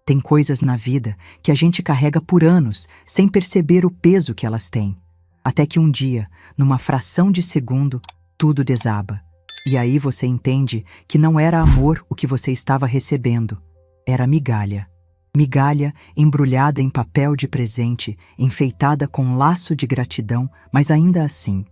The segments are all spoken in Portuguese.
Tem coisas na vida que a gente carrega por anos sem perceber o peso que elas têm. Até que um dia, numa fração de segundo, tudo desaba. E aí você entende que não era amor o que você estava recebendo, era migalha. Migalha embrulhada em papel de presente, enfeitada com laço de gratidão, mas ainda assim,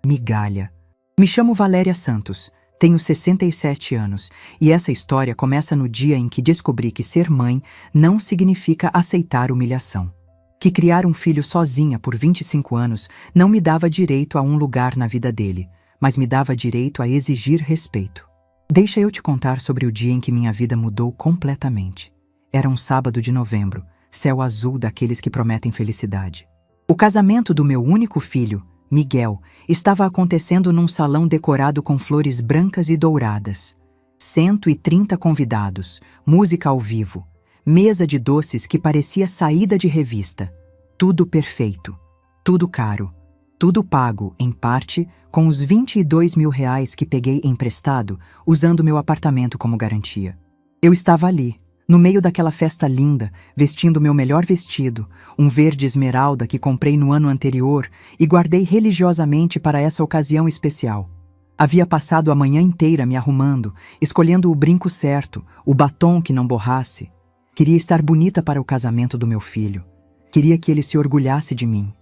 migalha. Me chamo Valéria Santos, tenho 67 anos e essa história começa no dia em que descobri que ser mãe não significa aceitar humilhação. Que criar um filho sozinha por 25 anos não me dava direito a um lugar na vida dele, mas me dava direito a exigir respeito. Deixa eu te contar sobre o dia em que minha vida mudou completamente. Era um sábado de novembro, céu azul daqueles que prometem felicidade. O casamento do meu único filho, Miguel, estava acontecendo num salão decorado com flores brancas e douradas. 130 convidados, música ao vivo, mesa de doces que parecia saída de revista. Tudo perfeito, tudo caro, tudo pago, em parte, com os R$ 22.000 que peguei emprestado, usando meu apartamento como garantia. Eu estava ali, no meio daquela festa linda, vestindo meu melhor vestido, um verde esmeralda que comprei no ano anterior e guardei religiosamente para essa ocasião especial. Havia passado a manhã inteira me arrumando, escolhendo o brinco certo, o batom que não borrasse. Queria estar bonita para o casamento do meu filho. Queria que ele se orgulhasse de mim.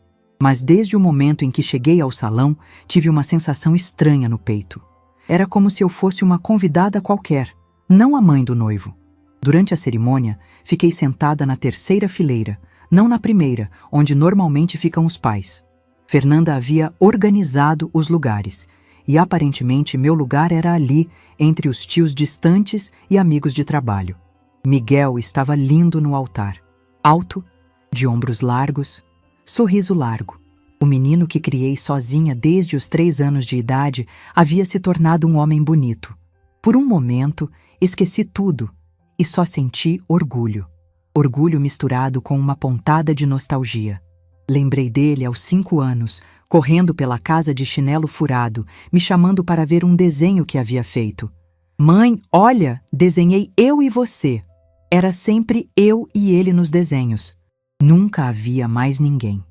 Mas desde o momento em que cheguei ao salão, tive uma sensação estranha no peito. Era como se eu fosse uma convidada qualquer, não a mãe do noivo. Durante a cerimônia, fiquei sentada na terceira fileira, não na primeira, onde normalmente ficam os pais. Fernanda havia organizado os lugares, e aparentemente meu lugar era ali, entre os tios distantes e amigos de trabalho. Miguel estava lindo no altar, alto, de ombros largos, sorriso largo. O menino que criei sozinha desde os 3 anos de idade havia se tornado um homem bonito. Por um momento, esqueci tudo e só senti orgulho. Orgulho misturado com uma pontada de nostalgia. Lembrei dele aos 5 anos, correndo pela casa de chinelo furado, me chamando para ver um desenho que havia feito. Mãe, olha, desenhei eu e você. Era sempre eu e ele nos desenhos. Nunca havia mais ninguém.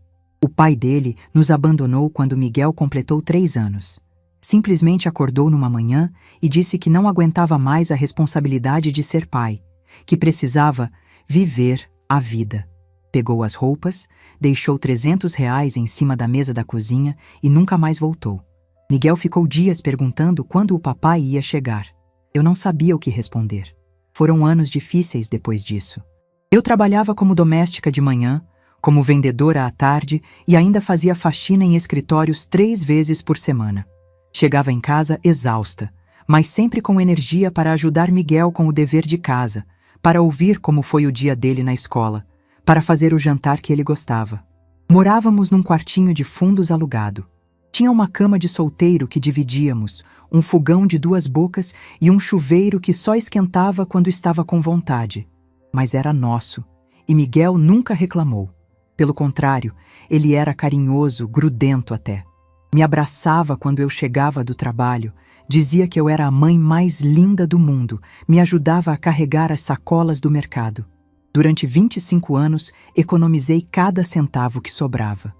O pai dele nos abandonou quando Miguel completou 3 anos. Simplesmente acordou numa manhã e disse que não aguentava mais a responsabilidade de ser pai, que precisava viver a vida. Pegou as roupas, deixou R$ 300 em cima da mesa da cozinha e nunca mais voltou. Miguel ficou dias perguntando quando o papai ia chegar. Eu não sabia o que responder. Foram anos difíceis depois disso. Eu trabalhava como doméstica de manhã, como vendedora à tarde e ainda fazia faxina em escritórios 3 vezes por semana. Chegava em casa exausta, mas sempre com energia para ajudar Miguel com o dever de casa, para ouvir como foi o dia dele na escola, para fazer o jantar que ele gostava. Morávamos num quartinho de fundos alugado. Tinha uma cama de solteiro que dividíamos, um fogão de 2 bocas e um chuveiro que só esquentava quando estava com vontade. Mas era nosso, e Miguel nunca reclamou. Pelo contrário, ele era carinhoso, grudento até. Me abraçava quando eu chegava do trabalho, dizia que eu era a mãe mais linda do mundo, me ajudava a carregar as sacolas do mercado. Durante 25 anos, economizei cada centavo que sobrava.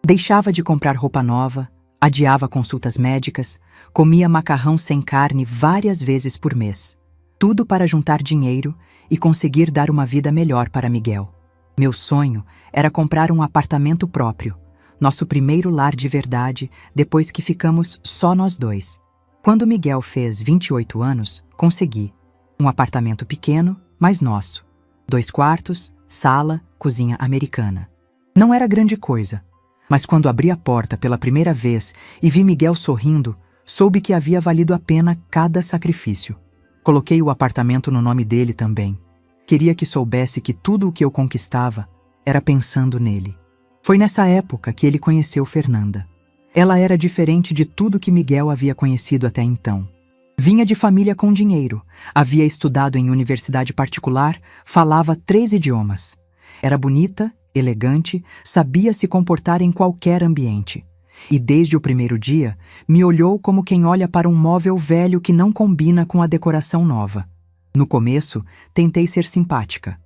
Deixava de comprar roupa nova, adiava consultas médicas, comia macarrão sem carne várias vezes por mês. Tudo para juntar dinheiro e conseguir dar uma vida melhor para Miguel. Meu sonho era comprar um apartamento próprio, nosso primeiro lar de verdade, depois que ficamos só nós 2. Quando Miguel fez 28 anos, consegui. Um apartamento pequeno, mas nosso. 2 quartos, sala, cozinha americana. Não era grande coisa, mas quando abri a porta pela primeira vez e vi Miguel sorrindo, soube que havia valido a pena cada sacrifício. Coloquei o apartamento no nome dele também. Queria que soubesse que tudo o que eu conquistava era pensando nele. Foi nessa época que ele conheceu Fernanda. Ela era diferente de tudo que Miguel havia conhecido até então. Vinha de família com dinheiro, havia estudado em universidade particular, falava 3 idiomas. Era bonita, elegante, sabia se comportar em qualquer ambiente. E desde o primeiro dia, me olhou como quem olha para um móvel velho que não combina com a decoração nova. No começo, tentei ser simpática.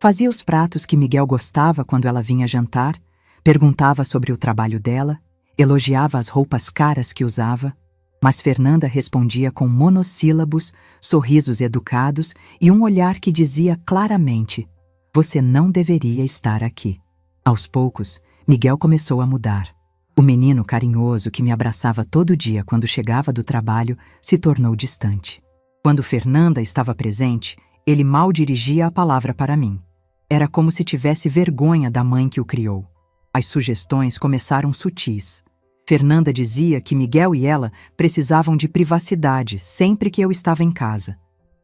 Fazia os pratos que Miguel gostava quando ela vinha jantar, perguntava sobre o trabalho dela, elogiava as roupas caras que usava, mas Fernanda respondia com monossílabos, sorrisos educados e um olhar que dizia claramente: "Você não deveria estar aqui." Aos poucos, Miguel começou a mudar. O menino carinhoso que me abraçava todo dia quando chegava do trabalho se tornou distante. Quando Fernanda estava presente, ele mal dirigia a palavra para mim. Era como se tivesse vergonha da mãe que o criou. As sugestões começaram sutis. Fernanda dizia que Miguel e ela precisavam de privacidade sempre que eu estava em casa.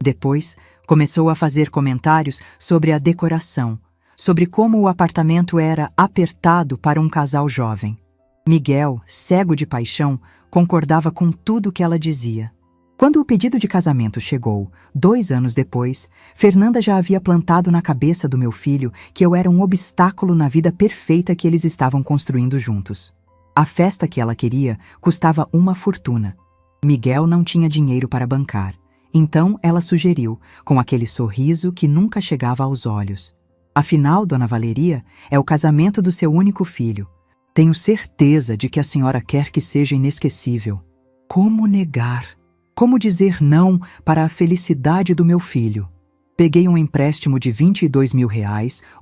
Depois, começou a fazer comentários sobre a decoração, sobre como o apartamento era apertado para um casal jovem. Miguel, cego de paixão, concordava com tudo que ela dizia. Quando o pedido de casamento chegou, 2 anos depois, Fernanda já havia plantado na cabeça do meu filho que eu era um obstáculo na vida perfeita que eles estavam construindo juntos. A festa que ela queria custava uma fortuna. Miguel não tinha dinheiro para bancar, então ela sugeriu, com aquele sorriso que nunca chegava aos olhos: "Afinal, Dona Valeria, é o casamento do seu único filho. Tenho certeza de que a senhora quer que seja inesquecível. Como negar? Como dizer não para a felicidade do meu filho?" Peguei um empréstimo de R$22 mil,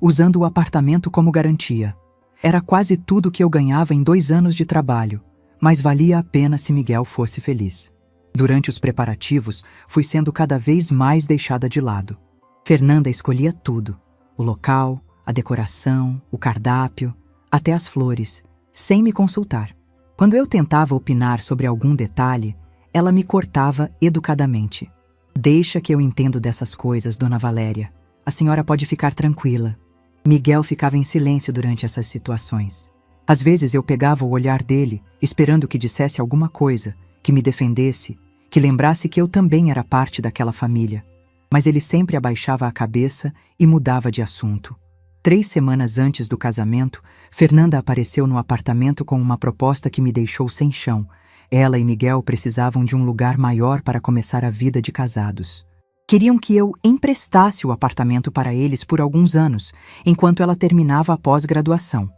usando o apartamento como garantia. Era quase tudo que eu ganhava em 2 anos de trabalho, mas valia a pena se Miguel fosse feliz. Durante os preparativos, fui sendo cada vez mais deixada de lado. Fernanda escolhia tudo: o local, a decoração, o cardápio, até as flores, sem me consultar. Quando eu tentava opinar sobre algum detalhe, ela me cortava educadamente. "Deixa que eu entendo dessas coisas, Dona Valéria. A senhora pode ficar tranquila." Miguel ficava em silêncio durante essas situações. Às vezes eu pegava o olhar dele, esperando que dissesse alguma coisa, que me defendesse, que lembrasse que eu também era parte daquela família. Mas ele sempre abaixava a cabeça e mudava de assunto. 3 semanas antes do casamento, Fernanda apareceu no apartamento com uma proposta que me deixou sem chão. Ela e Miguel precisavam de um lugar maior para começar a vida de casados. Queriam que eu emprestasse o apartamento para eles por alguns anos, enquanto ela terminava a pós-graduação.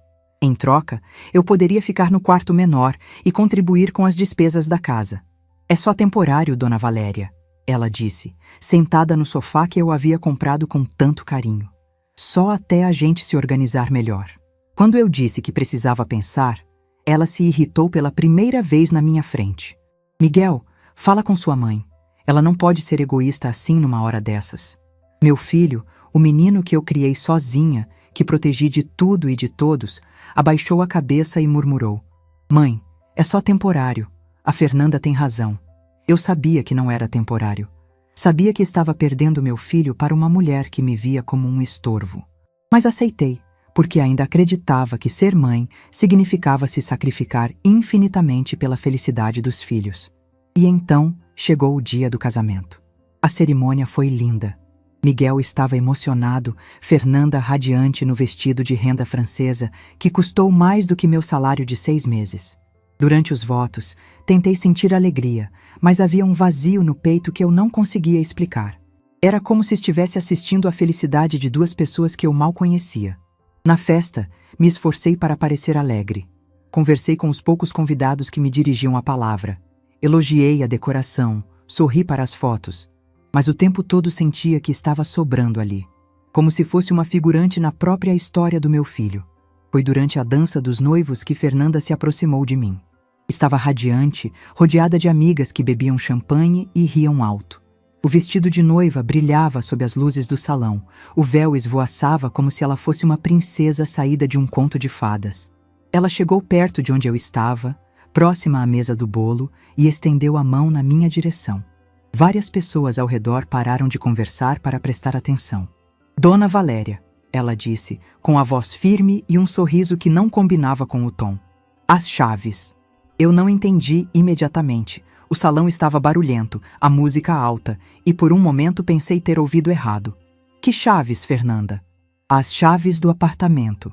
Em troca, eu poderia ficar no quarto menor e contribuir com as despesas da casa. "É só temporário, Dona Valéria," ela disse, sentada no sofá que eu havia comprado com tanto carinho. "Só até a gente se organizar melhor." Quando eu disse que precisava pensar, ela se irritou pela primeira vez na minha frente. "Miguel, fala com sua mãe. Ela não pode ser egoísta assim numa hora dessas." Meu filho, o menino que eu criei sozinha, que protegi de tudo e de todos, abaixou a cabeça e murmurou: "Mãe, é só temporário. A Fernanda tem razão. Eu sabia que não era temporário. Sabia que estava perdendo meu filho para uma mulher que me via como um estorvo. Mas aceitei, porque ainda acreditava que ser mãe significava se sacrificar infinitamente pela felicidade dos filhos." E então chegou o dia do casamento. A cerimônia foi linda. Miguel estava emocionado, Fernanda radiante no vestido de renda francesa, que custou mais do que meu salário de 6 meses. Durante os votos, tentei sentir alegria, mas havia um vazio no peito que eu não conseguia explicar. Era como se estivesse assistindo à felicidade de 2 pessoas que eu mal conhecia. Na festa, me esforcei para parecer alegre. Conversei com os poucos convidados que me dirigiam a palavra. Elogiei a decoração, sorri para as fotos, mas o tempo todo sentia que estava sobrando ali, como se fosse uma figurante na própria história do meu filho. Foi durante a dança dos noivos que Fernanda se aproximou de mim. Estava radiante, rodeada de amigas que bebiam champanhe e riam alto. O vestido de noiva brilhava sob as luzes do salão, o véu esvoaçava como se ela fosse uma princesa saída de um conto de fadas. Ela chegou perto de onde eu estava, próxima à mesa do bolo, e estendeu a mão na minha direção. Várias pessoas ao redor pararam de conversar para prestar atenção. "Dona Valéria," ela disse, com a voz firme e um sorriso que não combinava com o tom. "As chaves." Eu não entendi imediatamente. O salão estava barulhento, a música alta, e por um momento pensei ter ouvido errado. "Que chaves, Fernanda?" "As chaves do apartamento."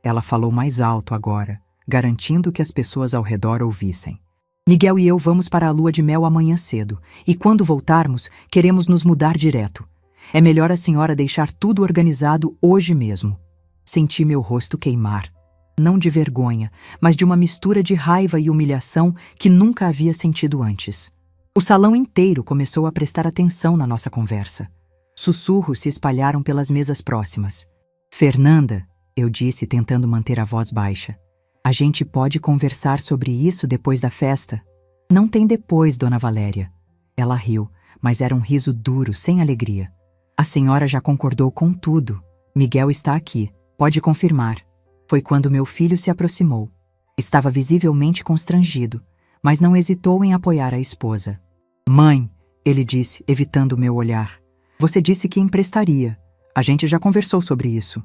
Ela falou mais alto agora, garantindo que as pessoas ao redor ouvissem. "Miguel e eu vamos para a lua de mel amanhã cedo, e quando voltarmos, queremos nos mudar direto. É melhor a senhora deixar tudo organizado hoje mesmo. Senti meu rosto queimar. Não de vergonha, mas de uma mistura de raiva e humilhação que nunca havia sentido antes. O salão inteiro começou a prestar atenção na nossa conversa. Sussurros se espalharam pelas mesas próximas. Fernanda, eu disse tentando manter a voz baixa. A gente pode conversar sobre isso depois da festa? Não tem depois, Dona Valéria. Ela riu, mas era um riso duro, sem alegria. A senhora já concordou com tudo. Miguel está aqui, pode confirmar. Foi quando meu filho se aproximou. Estava visivelmente constrangido, mas não hesitou em apoiar a esposa. Mãe, ele disse, evitando meu olhar. Você disse que emprestaria. A gente já conversou sobre isso.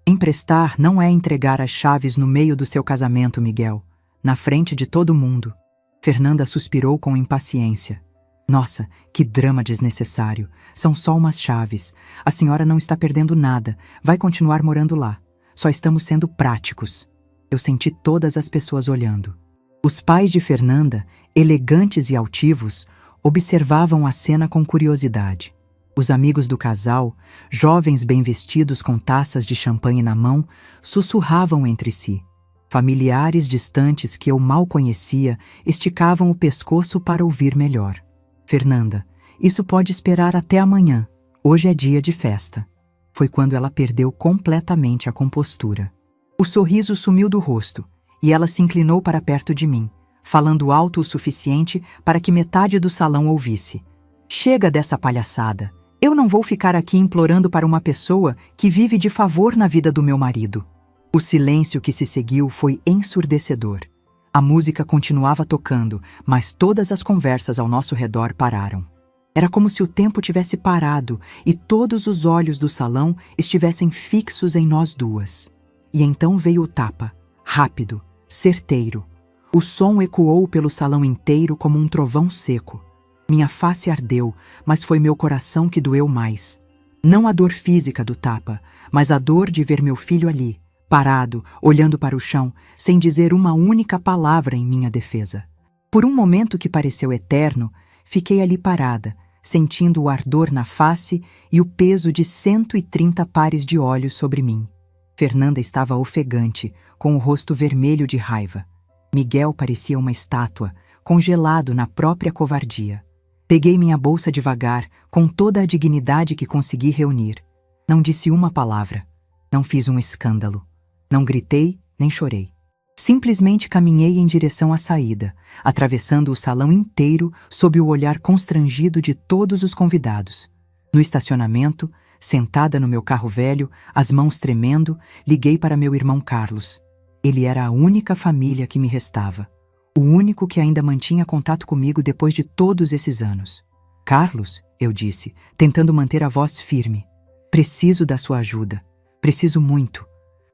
Emprestar não é entregar as chaves no meio do seu casamento, Miguel, na frente de todo mundo. Fernanda suspirou com impaciência. Nossa, que drama desnecessário. São só umas chaves. A senhora não está perdendo nada. Vai continuar morando lá. Só estamos sendo práticos. Eu senti todas as pessoas olhando. Os pais de Fernanda, elegantes e altivos, observavam a cena com curiosidade. Os amigos do casal, jovens bem vestidos com taças de champanhe na mão, sussurravam entre si. Familiares distantes que eu mal conhecia esticavam o pescoço para ouvir melhor. Fernanda, isso pode esperar até amanhã. Hoje é dia de festa. Foi quando ela perdeu completamente a compostura. O sorriso sumiu do rosto e ela se inclinou para perto de mim, falando alto o suficiente para que metade do salão ouvisse. Chega dessa palhaçada. Eu não vou ficar aqui implorando para uma pessoa que vive de favor na vida do meu marido. O silêncio que se seguiu foi ensurdecedor. A música continuava tocando, mas todas as conversas ao nosso redor pararam. Era como se o tempo tivesse parado e todos os olhos do salão estivessem fixos em nós duas. E então veio o tapa, rápido, certeiro. O som ecoou pelo salão inteiro como um trovão seco. Minha face ardeu, mas foi meu coração que doeu mais. Não a dor física do tapa, mas a dor de ver meu filho ali, parado, olhando para o chão, sem dizer uma única palavra em minha defesa. Por um momento que pareceu eterno, fiquei ali parada, sentindo o ardor na face e o peso de 130 pares de olhos sobre mim. Fernanda estava ofegante, com o rosto vermelho de raiva. Miguel parecia uma estátua, congelado na própria covardia. Peguei minha bolsa devagar, com toda a dignidade que consegui reunir. Não disse uma palavra. Não fiz um escândalo. Não gritei, nem chorei. Simplesmente caminhei em direção à saída, atravessando o salão inteiro sob o olhar constrangido de todos os convidados. No estacionamento, sentada no meu carro velho, as mãos tremendo, liguei para meu irmão Carlos. Ele era a única família que me restava. O único que ainda mantinha contato comigo depois de todos esses anos. Carlos, eu disse, tentando manter a voz firme. Preciso da sua ajuda. Preciso muito.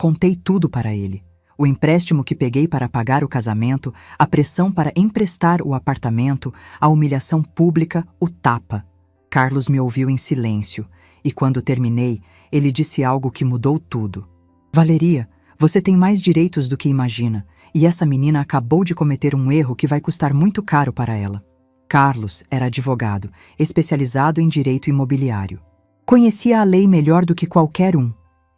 Contei tudo para ele. O empréstimo que peguei para pagar o casamento, a pressão para emprestar o apartamento, a humilhação pública, o tapa. Carlos me ouviu em silêncio, e quando terminei, ele disse algo que mudou tudo. Valeria, você tem mais direitos do que imagina, e essa menina acabou de cometer um erro que vai custar muito caro para ela. Carlos era advogado, especializado em direito imobiliário. Conhecia a lei melhor do que qualquer um,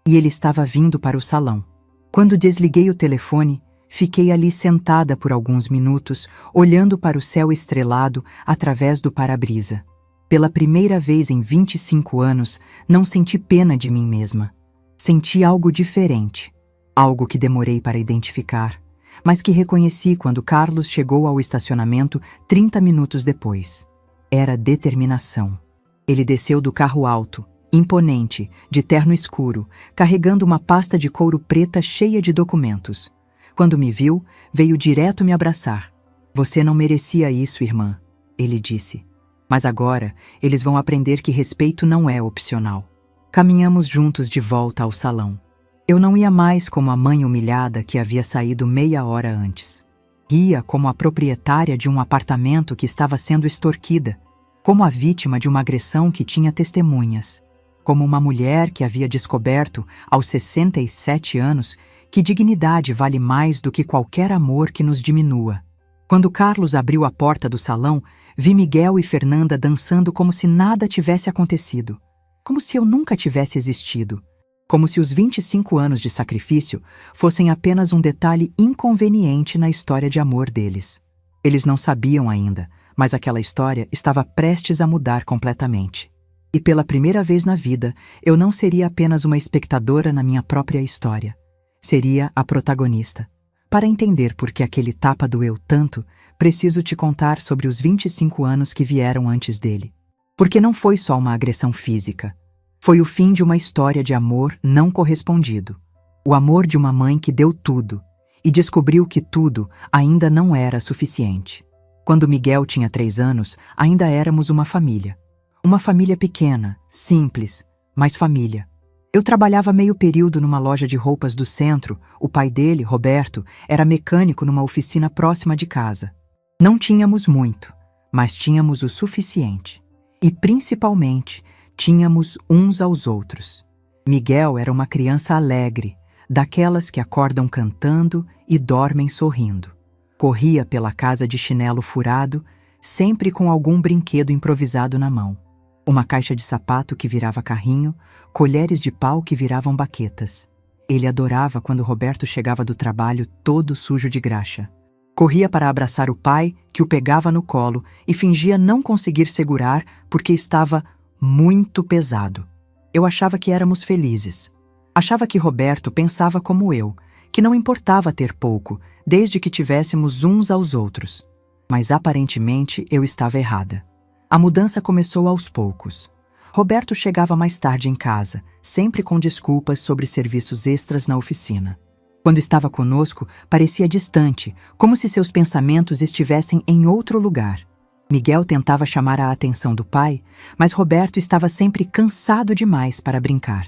e ele estava vindo para o salão. Quando desliguei o telefone, fiquei ali sentada por alguns minutos, olhando para o céu estrelado através do para-brisa. Pela primeira vez em 25 anos, não senti pena de mim mesma. Senti algo diferente, algo que demorei para identificar, mas que reconheci quando Carlos chegou ao estacionamento 30 minutos depois. Era determinação. Ele desceu do carro alto, imponente, de terno escuro, carregando uma pasta de couro preta cheia de documentos. Quando me viu, veio direto me abraçar. Você não merecia isso, irmã, ele disse. Mas agora, eles vão aprender que respeito não é opcional. Caminhamos juntos de volta ao salão. Eu não ia mais como a mãe humilhada que havia saído meia hora antes. Ia como a proprietária de um apartamento que estava sendo extorquida, como a vítima de uma agressão que tinha testemunhas, como uma mulher que havia descoberto, aos 67 anos, que dignidade vale mais do que qualquer amor que nos diminua. Quando Carlos abriu a porta do salão, vi Miguel e Fernanda dançando como se nada tivesse acontecido. como se eu nunca tivesse existido, como se os 25 anos de sacrifício fossem apenas um detalhe inconveniente na história de amor deles. Eles não sabiam ainda, mas aquela história estava prestes a mudar completamente. E pela primeira vez na vida, eu não seria apenas uma espectadora na minha própria história. Seria a protagonista. Para entender por que aquele tapa doeu tanto, preciso te contar sobre os 25 anos que vieram antes dele. Porque não foi só uma agressão física. Foi o fim de uma história de amor não correspondido. O amor de uma mãe que deu tudo e descobriu que tudo ainda não era suficiente. Quando Miguel tinha 3 anos, ainda éramos uma família. Uma família pequena, simples, mas família. Eu trabalhava meio período numa loja de roupas do centro. O pai dele, Roberto, era mecânico numa oficina próxima de casa. Não tínhamos muito, mas tínhamos o suficiente. E, principalmente, tínhamos uns aos outros. Miguel era uma criança alegre, daquelas que acordam cantando e dormem sorrindo. Corria pela casa de chinelo furado, sempre com algum brinquedo improvisado na mão. Uma caixa de sapato que virava carrinho, colheres de pau que viravam baquetas. Ele adorava quando Roberto chegava do trabalho todo sujo de graxa. Corria para abraçar o pai, que o pegava no colo e fingia não conseguir segurar porque estava muito pesado. Eu achava que éramos felizes. Achava que Roberto pensava como eu, que não importava ter pouco, desde que tivéssemos uns aos outros. Mas aparentemente eu estava errada. A mudança começou aos poucos. Roberto chegava mais tarde em casa, sempre com desculpas sobre serviços extras na oficina. Quando estava conosco, parecia distante, como se seus pensamentos estivessem em outro lugar. Miguel tentava chamar a atenção do pai, mas Roberto estava sempre cansado demais para brincar.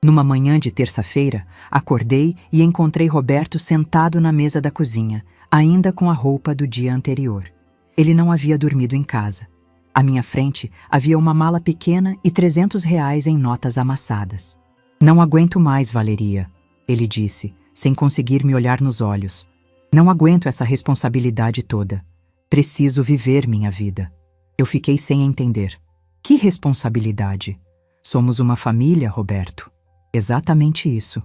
Numa manhã de terça-feira, acordei e encontrei Roberto sentado na mesa da cozinha, ainda com a roupa do dia anterior. Ele não havia dormido em casa. À minha frente havia uma mala pequena e R$ 300 em notas amassadas. "Não aguento mais, Valeria", ele disse, sem conseguir me olhar nos olhos. "Não aguento essa responsabilidade toda. Preciso viver minha vida." Eu fiquei sem entender. "Que responsabilidade? Somos uma família, Roberto." "Exatamente isso."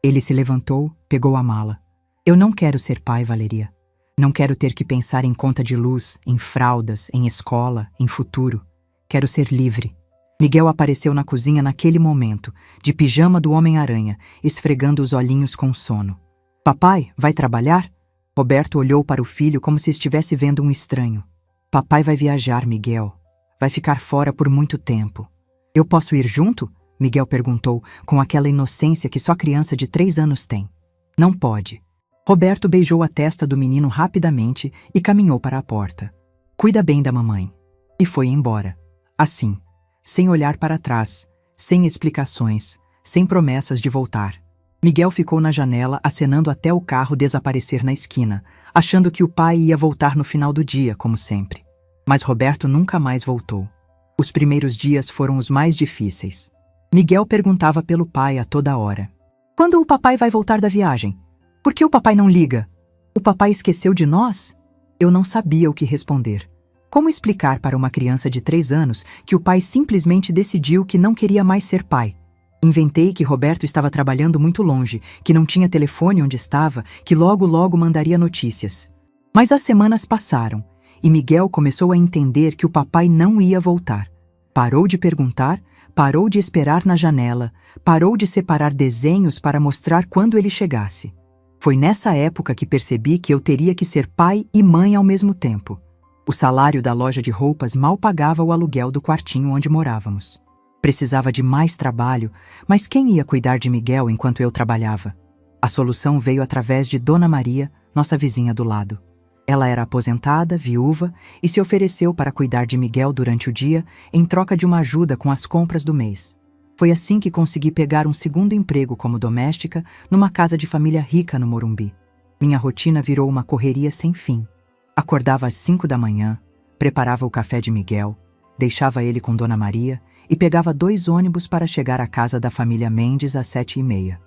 Ele se levantou, pegou a mala. "Eu não quero ser pai, Valeria. Não quero ter que pensar em conta de luz, em fraldas, em escola, em futuro. Quero ser livre." Miguel apareceu na cozinha naquele momento, de pijama do Homem-Aranha, esfregando os olhinhos com sono. "Papai, vai trabalhar?" Roberto olhou para o filho como se estivesse vendo um estranho. "Papai vai viajar, Miguel. Vai ficar fora por muito tempo." "Eu posso ir junto?" Miguel perguntou, com aquela inocência que só criança de 3 anos tem. "Não pode." Roberto beijou a testa do menino rapidamente e caminhou para a porta. "Cuida bem da mamãe." E foi embora. Assim, sem olhar para trás, sem explicações, sem promessas de voltar. Miguel ficou na janela acenando até o carro desaparecer na esquina, achando que o pai ia voltar no final do dia, como sempre. Mas Roberto nunca mais voltou. Os primeiros dias foram os mais difíceis. Miguel perguntava pelo pai a toda hora. "Quando o papai vai voltar da viagem? Por que o papai não liga? O papai esqueceu de nós?" Eu não sabia o que responder. Como explicar para uma criança de 3 anos que o pai simplesmente decidiu que não queria mais ser pai? Inventei que Roberto estava trabalhando muito longe, que não tinha telefone onde estava, que logo mandaria notícias. Mas as semanas passaram e Miguel começou a entender que o papai não ia voltar. Parou de perguntar, parou de esperar na janela, parou de separar desenhos para mostrar quando ele chegasse. Foi nessa época que percebi que eu teria que ser pai e mãe ao mesmo tempo. O salário da loja de roupas mal pagava o aluguel do quartinho onde morávamos. Precisava de mais trabalho, mas quem ia cuidar de Miguel enquanto eu trabalhava? A solução veio através de Dona Maria, nossa vizinha do lado. Ela era aposentada, viúva, e se ofereceu para cuidar de Miguel durante o dia em troca de uma ajuda com as compras do mês. Foi assim que consegui pegar um segundo emprego como doméstica numa casa de família rica no Morumbi. Minha rotina virou uma correria sem fim. Acordava às 5 da manhã, preparava o café de Miguel, deixava ele com Dona Maria e pegava 2 ônibus para chegar à casa da família Mendes às 7h30.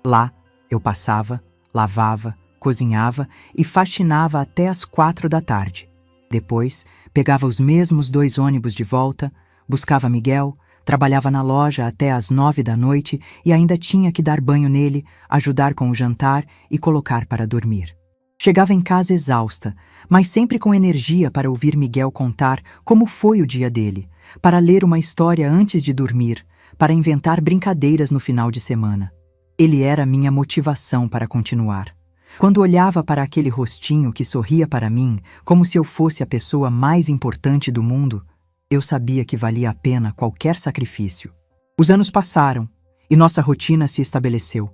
Lá, eu passava, lavava, cozinhava e faxinava até às 4 da tarde. Depois, pegava os mesmos 2 ônibus de volta, buscava Miguel, Trabalhava na loja até às 9 da noite e ainda tinha que dar banho nele, ajudar com o jantar e colocar para dormir. Chegava em casa exausta, mas sempre com energia para ouvir Miguel contar como foi o dia dele, para ler uma história antes de dormir, para inventar brincadeiras no final de semana. Ele era minha motivação para continuar. Quando olhava para aquele rostinho que sorria para mim, como se eu fosse a pessoa mais importante do mundo, eu sabia que valia a pena qualquer sacrifício. Os anos passaram e nossa rotina se estabeleceu.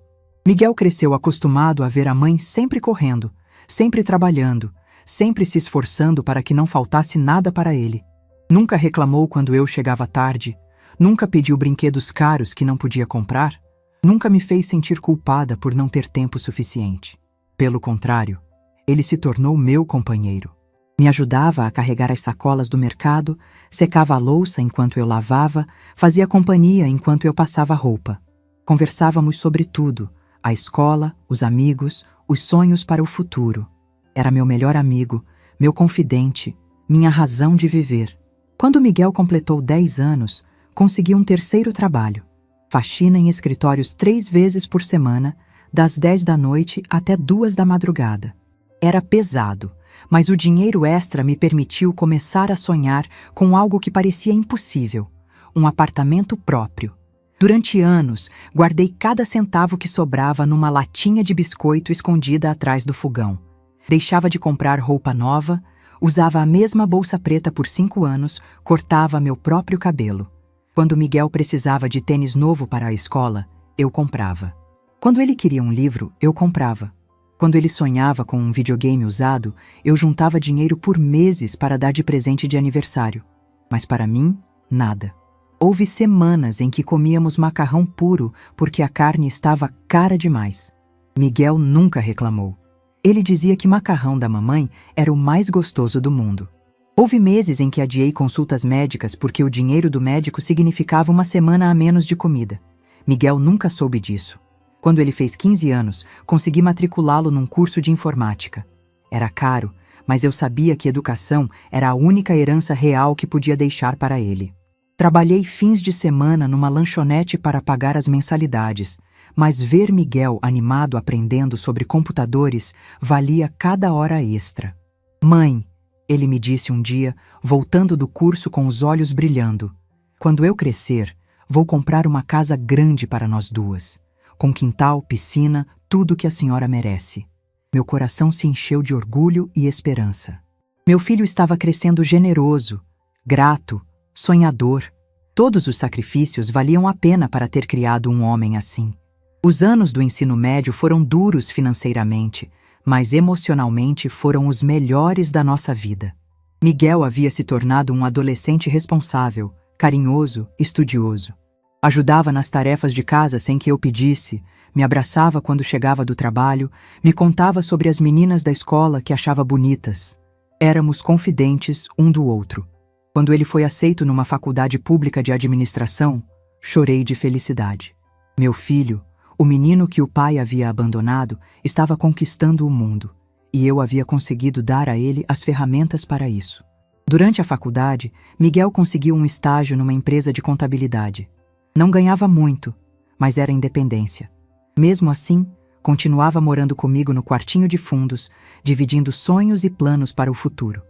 Miguel cresceu acostumado a ver a mãe sempre correndo, sempre trabalhando, sempre se esforçando para que não faltasse nada para ele. Nunca reclamou quando eu chegava tarde, nunca pediu brinquedos caros que não podia comprar, nunca me fez sentir culpada por não ter tempo suficiente. Pelo contrário, ele se tornou meu companheiro. Me ajudava a carregar as sacolas do mercado, secava a louça enquanto eu lavava, fazia companhia enquanto eu passava roupa. Conversávamos sobre tudo, a escola, os amigos, os sonhos para o futuro. Era meu melhor amigo, meu confidente, minha razão de viver. Quando Miguel completou 10 anos, consegui um terceiro trabalho. Faxina em escritórios 3 vezes por semana, das 10 da noite até 2 da madrugada. Era pesado, mas o dinheiro extra me permitiu começar a sonhar com algo que parecia impossível: um apartamento próprio. Durante anos, guardei cada centavo que sobrava numa latinha de biscoito escondida atrás do fogão. Deixava de comprar roupa nova, usava a mesma bolsa preta por 5 anos, cortava meu próprio cabelo. Quando Miguel precisava de tênis novo para a escola, eu comprava. Quando ele queria um livro, eu comprava. Quando ele sonhava com um videogame usado, eu juntava dinheiro por meses para dar de presente de aniversário. Mas para mim, nada. Houve semanas em que comíamos macarrão puro porque a carne estava cara demais. Miguel nunca reclamou. Ele dizia que macarrão da mamãe era o mais gostoso do mundo. Houve meses em que adiei consultas médicas porque o dinheiro do médico significava uma semana a menos de comida. Miguel nunca soube disso. Quando ele fez 15 anos, consegui matriculá-lo num curso de informática. Era caro, mas eu sabia que educação era a única herança real que podia deixar para ele. Trabalhei fins de semana numa lanchonete para pagar as mensalidades, mas ver Miguel animado aprendendo sobre computadores valia cada hora extra. "Mãe", ele me disse um dia, voltando do curso com os olhos brilhando, "quando eu crescer, vou comprar uma casa grande para nós duas. Com quintal, piscina, tudo que a senhora merece." Meu coração se encheu de orgulho e esperança. Meu filho estava crescendo generoso, grato, sonhador. Todos os sacrifícios valiam a pena para ter criado um homem assim. Os anos do ensino médio foram duros financeiramente, mas emocionalmente foram os melhores da nossa vida. Miguel havia se tornado um adolescente responsável, carinhoso, estudioso. Ajudava nas tarefas de casa sem que eu pedisse, me abraçava quando chegava do trabalho, me contava sobre as meninas da escola que achava bonitas. Éramos confidentes um do outro. Quando ele foi aceito numa faculdade pública de administração, chorei de felicidade. Meu filho, o menino que o pai havia abandonado, estava conquistando o mundo, e eu havia conseguido dar a ele as ferramentas para isso. Durante a faculdade, Miguel conseguiu um estágio numa empresa de contabilidade. Não ganhava muito, mas era independência. Mesmo assim, continuava morando comigo no quartinho de fundos, dividindo sonhos e planos para o futuro.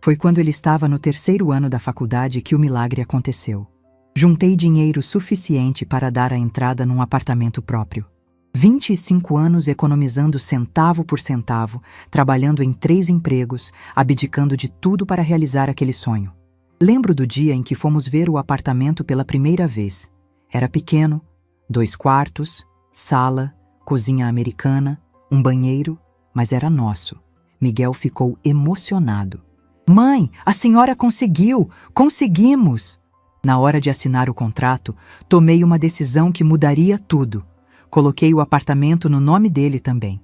Foi quando ele estava no 3º ano da faculdade que o milagre aconteceu. Juntei dinheiro suficiente para dar a entrada num apartamento próprio. 25 anos economizando centavo por centavo, trabalhando em 3 empregos, abdicando de tudo para realizar aquele sonho. Lembro do dia em que fomos ver o apartamento pela primeira vez. Era pequeno, 2 quartos, sala, cozinha americana, um banheiro, mas era nosso. Miguel ficou emocionado. "Mãe, a senhora conseguiu! Conseguimos!" Na hora de assinar o contrato, tomei uma decisão que mudaria tudo. Coloquei o apartamento no nome dele também.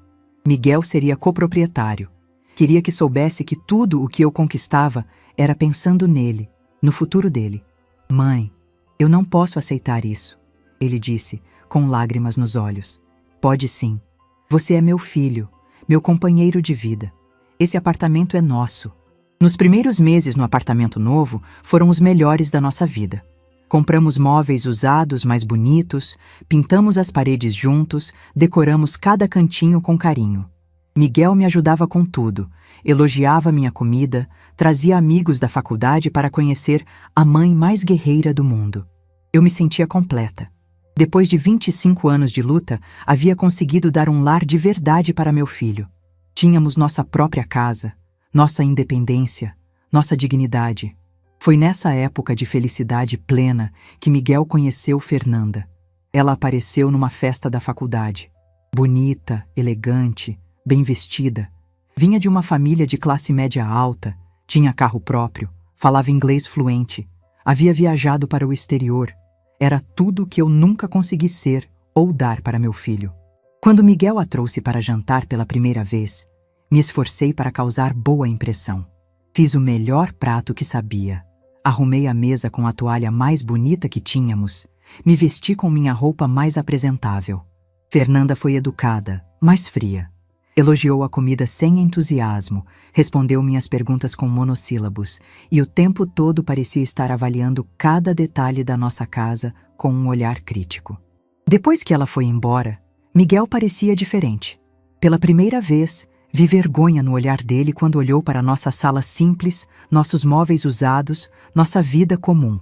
Miguel seria coproprietário. Queria que soubesse que tudo o que eu conquistava era pensando nele, no futuro dele. "Mãe, eu não posso aceitar isso", ele disse, com lágrimas nos olhos. "Pode sim. Você é meu filho, meu companheiro de vida. Esse apartamento é nosso." Nos primeiros meses no apartamento novo foram os melhores da nossa vida. Compramos móveis usados mais bonitos, pintamos as paredes juntos, decoramos cada cantinho com carinho. Miguel me ajudava com tudo, elogiava minha comida, trazia amigos da faculdade para conhecer a mãe mais guerreira do mundo. Eu me sentia completa. Depois de 25 anos de luta, havia conseguido dar um lar de verdade para meu filho. Tínhamos nossa própria casa, nossa independência, nossa dignidade. Foi nessa época de felicidade plena que Miguel conheceu Fernanda. Ela apareceu numa festa da faculdade. Bonita, elegante, bem vestida. Vinha de uma família de classe média alta, tinha carro próprio, falava inglês fluente, havia viajado para o exterior. Era tudo o que eu nunca consegui ser ou dar para meu filho. Quando Miguel a trouxe para jantar pela primeira vez, me esforcei para causar boa impressão. Fiz o melhor prato que sabia. Arrumei a mesa com a toalha mais bonita que tínhamos. Me vesti com minha roupa mais apresentável. Fernanda foi educada, mas fria. Elogiou a comida sem entusiasmo, respondeu minhas perguntas com monossílabos e o tempo todo parecia estar avaliando cada detalhe da nossa casa com um olhar crítico. Depois que ela foi embora, Miguel parecia diferente. Pela primeira vez, vi vergonha no olhar dele quando olhou para nossa sala simples, nossos móveis usados, nossa vida comum.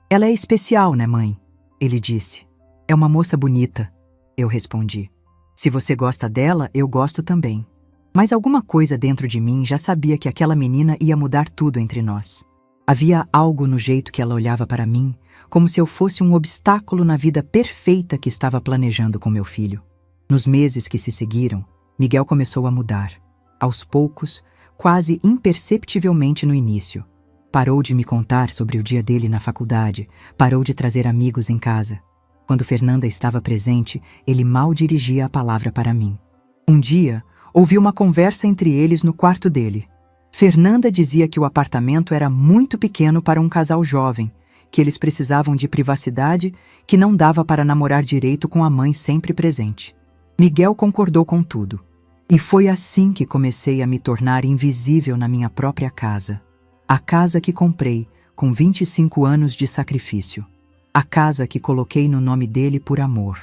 Ela é especial, né, mãe? Ele disse. É uma moça bonita, eu respondi. Se você gosta dela, eu gosto também. Mas alguma coisa dentro de mim já sabia que aquela menina ia mudar tudo entre nós. Havia algo no jeito que ela olhava para mim, como se eu fosse um obstáculo na vida perfeita que estava planejando com meu filho. Nos meses que se seguiram, Miguel começou a mudar. Aos poucos, quase imperceptivelmente no início. Parou de me contar sobre o dia dele na faculdade, parou de trazer amigos em casa. Quando Fernanda estava presente, ele mal dirigia a palavra para mim. Um dia, ouvi uma conversa entre eles no quarto dele. Fernanda dizia que o apartamento era muito pequeno para um casal jovem, que eles precisavam de privacidade, que não dava para namorar direito com a mãe sempre presente. Miguel concordou com tudo. E foi assim que comecei a me tornar invisível na minha própria casa. A casa que comprei, com 25 anos de sacrifício. A casa que coloquei no nome dele por amor.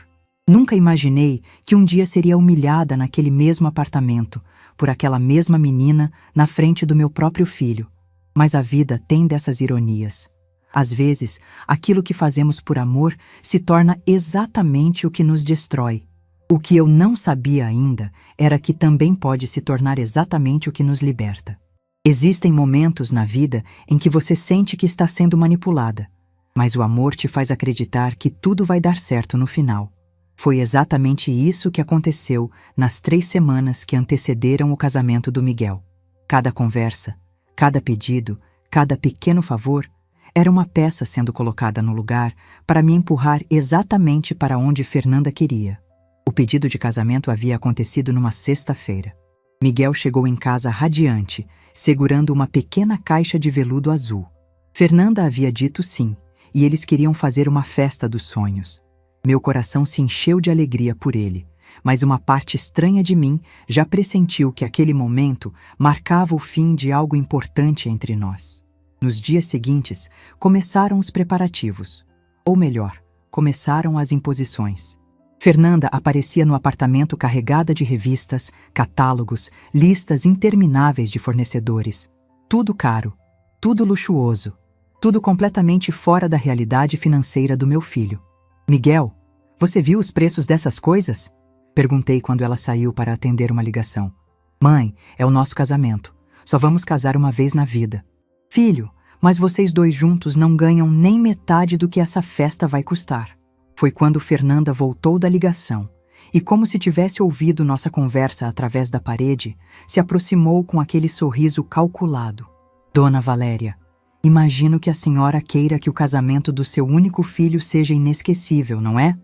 Nunca imaginei que um dia seria humilhada naquele mesmo apartamento, por aquela mesma menina, na frente do meu próprio filho. Mas a vida tem dessas ironias. Às vezes, aquilo que fazemos por amor se torna exatamente o que nos destrói. O que eu não sabia ainda era que também pode se tornar exatamente o que nos liberta. Existem momentos na vida em que você sente que está sendo manipulada, mas o amor te faz acreditar que tudo vai dar certo no final. Foi exatamente isso que aconteceu nas 3 semanas que antecederam o casamento do Miguel. Cada conversa, cada pedido, cada pequeno favor era uma peça sendo colocada no lugar para me empurrar exatamente para onde Fernanda queria. O pedido de casamento havia acontecido numa sexta-feira. Miguel chegou em casa radiante, segurando uma pequena caixa de veludo azul. Fernanda havia dito sim, e eles queriam fazer uma festa dos sonhos. Meu coração se encheu de alegria por ele, mas uma parte estranha de mim já pressentiu que aquele momento marcava o fim de algo importante entre nós. Nos dias seguintes, começaram os preparativos. Ou melhor, começaram as imposições. Fernanda aparecia no apartamento carregada de revistas, catálogos, listas intermináveis de fornecedores. Tudo caro, tudo luxuoso, tudo completamente fora da realidade financeira do meu filho. Miguel, você viu os preços dessas coisas? Perguntei quando ela saiu para atender uma ligação. Mãe, é o nosso casamento. Só vamos casar uma vez na vida. Filho, mas vocês dois juntos não ganham nem metade do que essa festa vai custar. Foi quando Fernanda voltou da ligação e, como se tivesse ouvido nossa conversa através da parede, se aproximou com aquele sorriso calculado. Dona Valéria, imagino que a senhora queira que o casamento do seu único filho seja inesquecível, não é?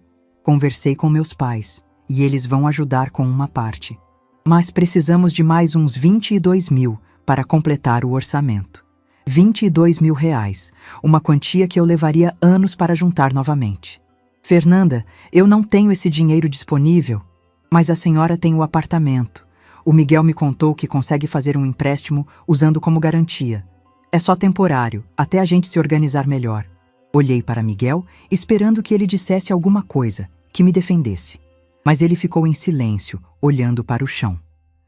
Conversei com meus pais e eles vão ajudar com uma parte. Mas precisamos de mais uns 22 mil para completar o orçamento. 22 mil reais, uma quantia que eu levaria anos para juntar novamente. Fernanda, eu não tenho esse dinheiro disponível, mas a senhora tem o apartamento. O Miguel me contou que consegue fazer um empréstimo usando como garantia. É só temporário, até a gente se organizar melhor. Olhei para Miguel, esperando que ele dissesse alguma coisa, que me defendesse. Mas ele ficou em silêncio, olhando para o chão.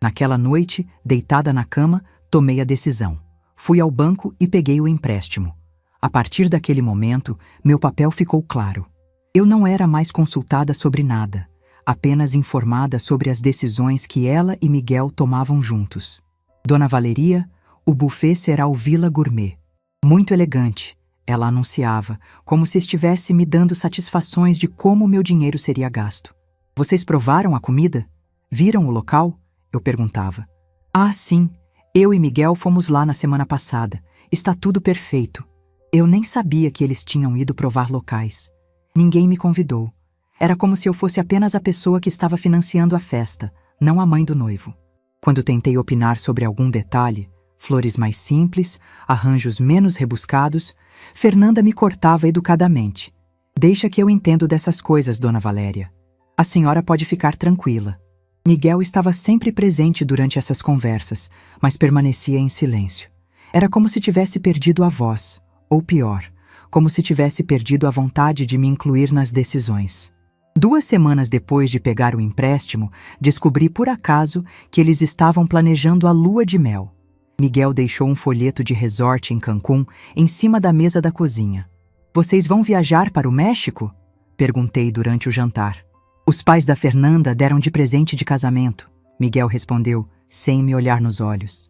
Naquela noite, deitada na cama, tomei a decisão. Fui ao banco e peguei o empréstimo. A partir daquele momento, meu papel ficou claro. Eu não era mais consultada sobre nada, apenas informada sobre as decisões que ela e Miguel tomavam juntos. Dona Valeria, o buffet será o Villa Gourmet. Muito elegante, ela anunciava, como se estivesse me dando satisfações de como meu dinheiro seria gasto. Vocês provaram a comida? Viram o local? Eu perguntava. Ah, sim. Eu e Miguel fomos lá na semana passada. Está tudo perfeito. Eu nem sabia que eles tinham ido provar locais. Ninguém me convidou. Era como se eu fosse apenas a pessoa que estava financiando a festa, não a mãe do noivo. Quando tentei opinar sobre algum detalhe, flores mais simples, arranjos menos rebuscados, Fernanda me cortava educadamente. Deixa que eu entendo dessas coisas, Dona Valéria. A senhora pode ficar tranquila. Miguel estava sempre presente durante essas conversas, mas permanecia em silêncio. Era como se tivesse perdido a voz, ou pior, como se tivesse perdido a vontade de me incluir nas decisões. 2 semanas depois de pegar o empréstimo, descobri por acaso que eles estavam planejando a lua de mel. Miguel deixou um folheto de resort em Cancún em cima da mesa da cozinha. Vocês vão viajar para o México? Perguntei durante o jantar. Os pais da Fernanda deram de presente de casamento, Miguel respondeu, sem me olhar nos olhos.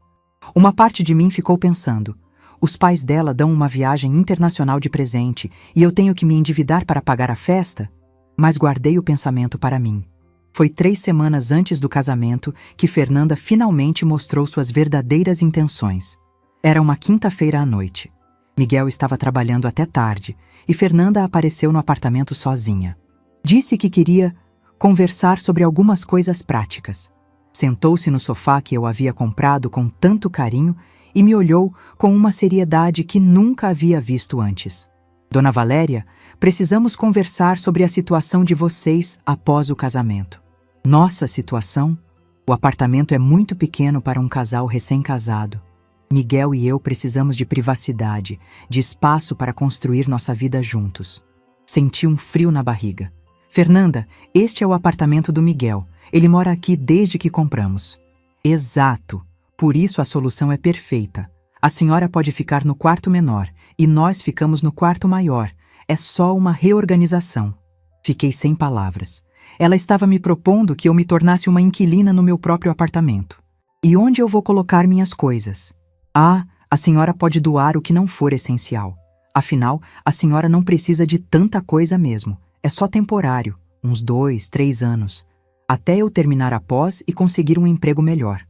Uma parte de mim ficou pensando, os pais dela dão uma viagem internacional de presente e eu tenho que me endividar para pagar a festa? Mas guardei o pensamento para mim. Foi 3 semanas antes do casamento que Fernanda finalmente mostrou suas verdadeiras intenções. Era uma quinta-feira à noite. Miguel estava trabalhando até tarde e Fernanda apareceu no apartamento sozinha. Disse que queria conversar sobre algumas coisas práticas. Sentou-se no sofá que eu havia comprado com tanto carinho e me olhou com uma seriedade que nunca havia visto antes. Dona Valéria, precisamos conversar sobre a situação de vocês após o casamento. Nossa situação? O apartamento é muito pequeno para um casal recém-casado. Miguel e eu precisamos de privacidade, de espaço para construir nossa vida juntos. Senti um frio na barriga. Fernanda, este é o apartamento do Miguel. Ele mora aqui desde que compramos. Exato. Por isso a solução é perfeita. A senhora pode ficar no quarto menor e nós ficamos no quarto maior. É só uma reorganização. Fiquei sem palavras. Ela estava me propondo que eu me tornasse uma inquilina no meu próprio apartamento. E onde eu vou colocar minhas coisas? Ah, a senhora pode doar o que não for essencial. Afinal, a senhora não precisa de tanta coisa mesmo. É só temporário, uns 2, 3 anos. Até eu terminar a pós e conseguir um emprego melhor.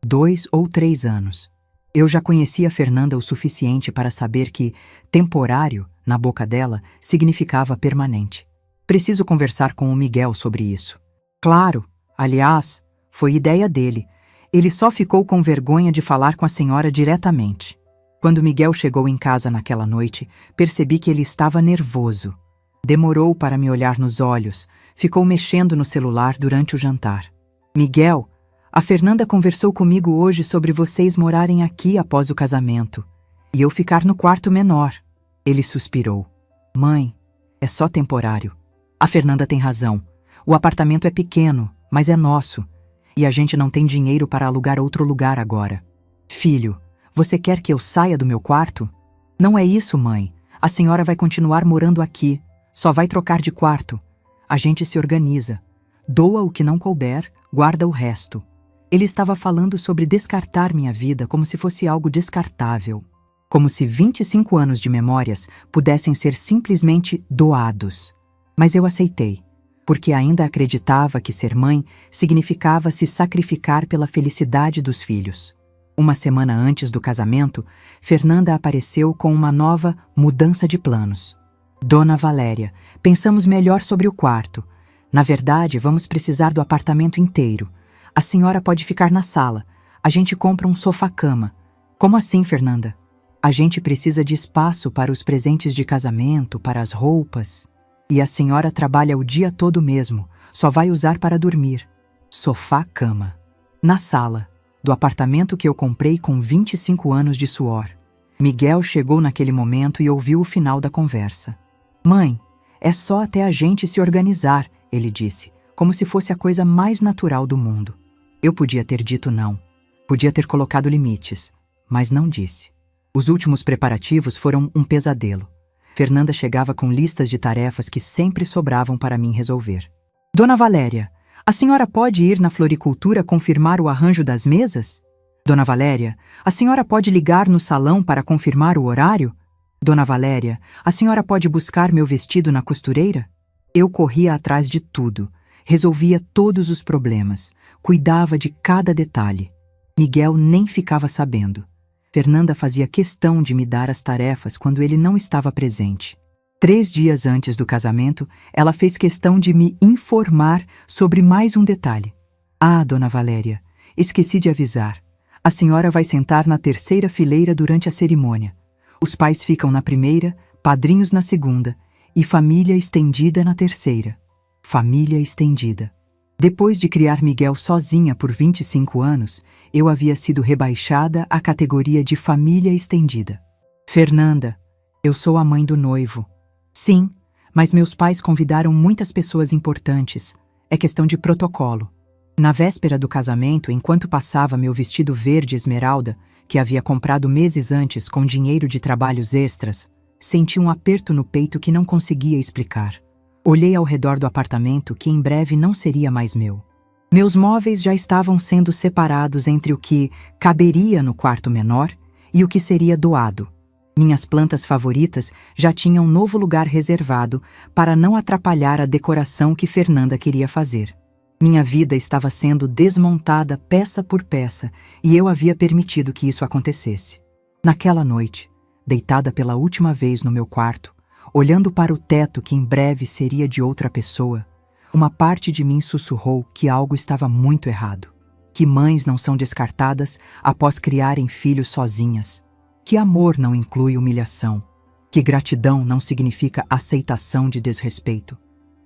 2 ou 3 anos. Eu já conhecia a Fernanda o suficiente para saber que temporário, na boca dela, significava permanente. Preciso conversar com o Miguel sobre isso. Claro, aliás, foi ideia dele. Ele só ficou com vergonha de falar com a senhora diretamente. Quando Miguel chegou em casa naquela noite, percebi que ele estava nervoso. Demorou para me olhar nos olhos, ficou mexendo no celular durante o jantar. Miguel, a Fernanda conversou comigo hoje sobre vocês morarem aqui após o casamento e eu ficar no quarto menor. Ele suspirou. Mãe, é só temporário. A Fernanda tem razão. O apartamento é pequeno, mas é nosso. E a gente não tem dinheiro para alugar outro lugar agora. Filho, você quer que eu saia do meu quarto? Não é isso, mãe. A senhora vai continuar morando aqui. Só vai trocar de quarto. A gente se organiza. Doa o que não couber, guarda o resto. Ele estava falando sobre descartar minha vida como se fosse algo descartável. Como se 25 anos de memórias pudessem ser simplesmente doados. Mas eu aceitei, porque ainda acreditava que ser mãe significava se sacrificar pela felicidade dos filhos. Uma semana antes do casamento, Fernanda apareceu com uma nova mudança de planos. Dona Valéria, pensamos melhor sobre o quarto. Na verdade, vamos precisar do apartamento inteiro. A senhora pode ficar na sala. A gente compra um sofá-cama. Como assim, Fernanda? A gente precisa de espaço para os presentes de casamento, para as roupas. E a senhora trabalha o dia todo mesmo, só vai usar para dormir. Sofá-cama. Na sala, do apartamento que eu comprei com 25 anos de suor. Miguel chegou naquele momento e ouviu o final da conversa. Mãe, é só até a gente se organizar, ele disse, como se fosse a coisa mais natural do mundo. Eu podia ter dito não. Podia ter colocado limites, mas não disse. Os últimos preparativos foram um pesadelo. Fernanda chegava com listas de tarefas que sempre sobravam para mim resolver. Dona Valéria, a senhora pode ir na floricultura confirmar o arranjo das mesas? Dona Valéria, a senhora pode ligar no salão para confirmar o horário? Dona Valéria, a senhora pode buscar meu vestido na costureira? Eu corria atrás de tudo, resolvia todos os problemas, cuidava de cada detalhe. Miguel nem ficava sabendo. Fernanda fazia questão de me dar as tarefas quando ele não estava presente. 3 dias antes do casamento, ela fez questão de me informar sobre mais um detalhe. Ah, Dona Valéria, esqueci de avisar. A senhora vai sentar na 3ª fileira durante a cerimônia. Os pais ficam na 1ª, padrinhos na 2ª e família estendida na 3ª. Família estendida. Depois de criar Miguel sozinha por 25 anos, eu havia sido rebaixada à categoria de família estendida. Fernanda, eu sou a mãe do noivo. Sim, mas meus pais convidaram muitas pessoas importantes. É questão de protocolo. Na véspera do casamento, enquanto passava meu vestido verde esmeralda, que havia comprado meses antes com dinheiro de trabalhos extras, senti um aperto no peito que não conseguia explicar. Olhei ao redor do apartamento que em breve não seria mais meu. Meus móveis já estavam sendo separados entre o que caberia no quarto menor e o que seria doado. Minhas plantas favoritas já tinham um novo lugar reservado para não atrapalhar a decoração que Fernanda queria fazer. Minha vida estava sendo desmontada peça por peça e eu havia permitido que isso acontecesse. Naquela noite, deitada pela última vez no meu quarto, olhando para o teto que em breve seria de outra pessoa, uma parte de mim sussurrou que algo estava muito errado. Que mães não são descartadas após criarem filhos sozinhas. Que amor não inclui humilhação. Que gratidão não significa aceitação de desrespeito.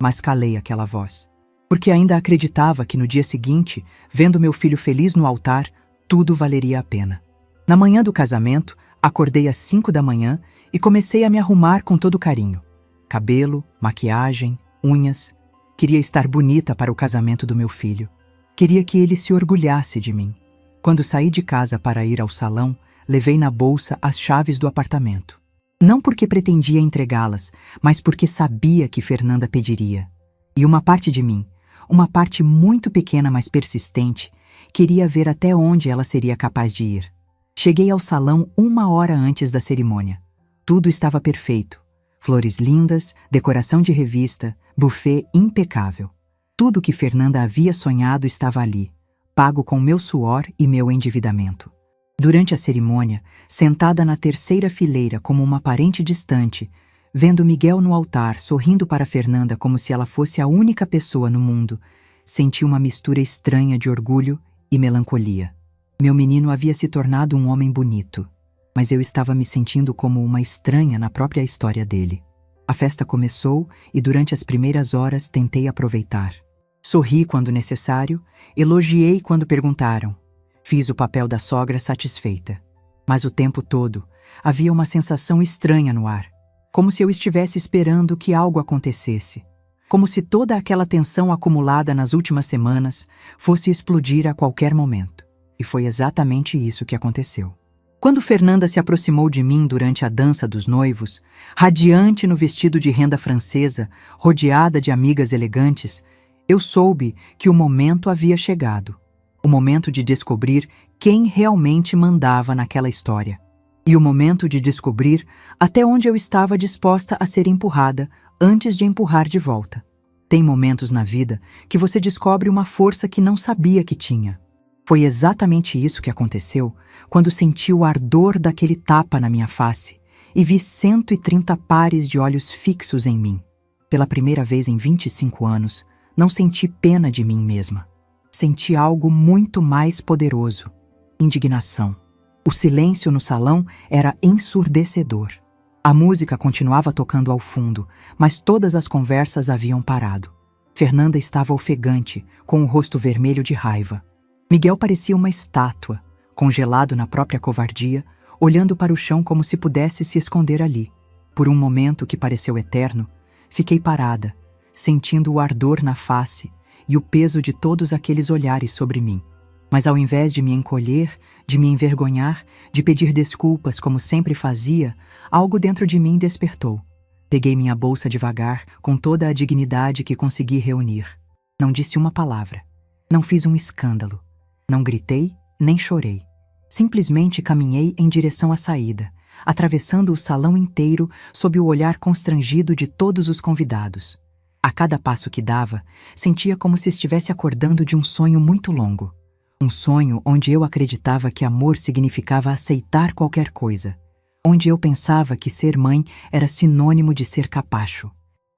Mas calei aquela voz. Porque ainda acreditava que no dia seguinte, vendo meu filho feliz no altar, tudo valeria a pena. Na manhã do casamento, acordei às 5 da manhã e comecei a me arrumar com todo carinho. Cabelo, maquiagem, unhas. Queria estar bonita para o casamento do meu filho. Queria que ele se orgulhasse de mim. Quando saí de casa para ir ao salão, levei na bolsa as chaves do apartamento. Não porque pretendia entregá-las, mas porque sabia que Fernanda pediria. E uma parte de mim, uma parte muito pequena mas persistente, queria ver até onde ela seria capaz de ir. Cheguei ao salão 1 hora antes da cerimônia. Tudo estava perfeito. Flores lindas, decoração de revista, buffet impecável. Tudo que Fernanda havia sonhado estava ali, pago com meu suor e meu endividamento. Durante a cerimônia, sentada na 3ª fileira como uma parente distante, vendo Miguel no altar sorrindo para Fernanda como se ela fosse a única pessoa no mundo, senti uma mistura estranha de orgulho e melancolia. Meu menino havia se tornado um homem bonito, mas eu estava me sentindo como uma estranha na própria história dele. A festa começou e durante as primeiras horas tentei aproveitar. Sorri quando necessário, elogiei quando perguntaram. Fiz o papel da sogra satisfeita. Mas o tempo todo havia uma sensação estranha no ar, como se eu estivesse esperando que algo acontecesse, como se toda aquela tensão acumulada nas últimas semanas fosse explodir a qualquer momento. E foi exatamente isso que aconteceu. Quando Fernanda se aproximou de mim durante a dança dos noivos, radiante no vestido de renda francesa, rodeada de amigas elegantes, eu soube que o momento havia chegado. O momento de descobrir quem realmente mandava naquela história. E o momento de descobrir até onde eu estava disposta a ser empurrada antes de empurrar de volta. Tem momentos na vida que você descobre uma força que não sabia que tinha. Foi exatamente isso que aconteceu quando senti o ardor daquele tapa na minha face e vi 130 pares de olhos fixos em mim. Pela primeira vez em 25 anos, não senti pena de mim mesma. Senti algo muito mais poderoso: indignação. O silêncio no salão era ensurdecedor. A música continuava tocando ao fundo, mas todas as conversas haviam parado. Fernanda estava ofegante, com o rosto vermelho de raiva. Miguel parecia uma estátua, congelado na própria covardia, olhando para o chão como se pudesse se esconder ali. Por um momento que pareceu eterno, fiquei parada, sentindo o ardor na face e o peso de todos aqueles olhares sobre mim. Mas ao invés de me encolher, de me envergonhar, de pedir desculpas como sempre fazia, algo dentro de mim despertou. Peguei minha bolsa devagar, com toda a dignidade que consegui reunir. Não disse uma palavra. Não fiz um escândalo. Não gritei, nem chorei. Simplesmente caminhei em direção à saída, atravessando o salão inteiro sob o olhar constrangido de todos os convidados. A cada passo que dava, sentia como se estivesse acordando de um sonho muito longo. Um sonho onde eu acreditava que amor significava aceitar qualquer coisa. Onde eu pensava que ser mãe era sinônimo de ser capacho.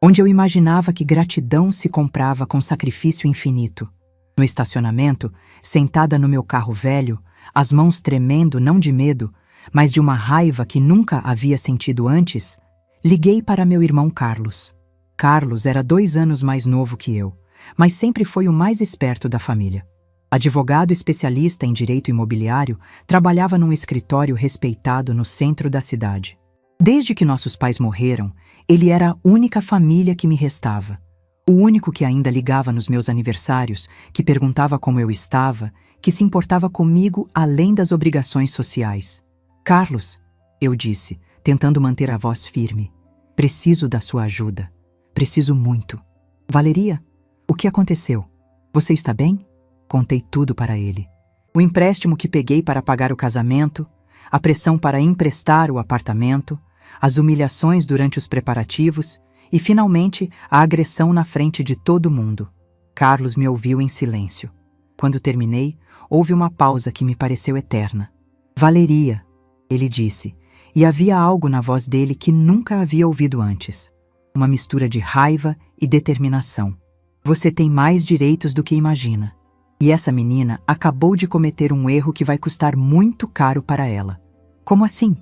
Onde eu imaginava que gratidão se comprava com sacrifício infinito. No estacionamento, sentada no meu carro velho, as mãos tremendo não de medo, mas de uma raiva que nunca havia sentido antes, liguei para meu irmão Carlos. Carlos era 2 anos mais novo que eu, mas sempre foi o mais esperto da família. Advogado especialista em direito imobiliário, trabalhava num escritório respeitado no centro da cidade. Desde que nossos pais morreram, ele era a única família que me restava. O único que ainda ligava nos meus aniversários, que perguntava como eu estava, que se importava comigo além das obrigações sociais. Carlos, eu disse, tentando manter a voz firme, preciso da sua ajuda. Preciso muito. Valeria, o que aconteceu? Você está bem? Contei tudo para ele. O empréstimo que peguei para pagar o casamento, a pressão para emprestar o apartamento, as humilhações durante os preparativos e, finalmente, a agressão na frente de todo mundo. Carlos me ouviu em silêncio. Quando terminei, houve uma pausa que me pareceu eterna. Valeria, ele disse, e havia algo na voz dele que nunca havia ouvido antes. Uma mistura de raiva e determinação. Você tem mais direitos do que imagina. E essa menina acabou de cometer um erro que vai custar muito caro para ela. Como assim?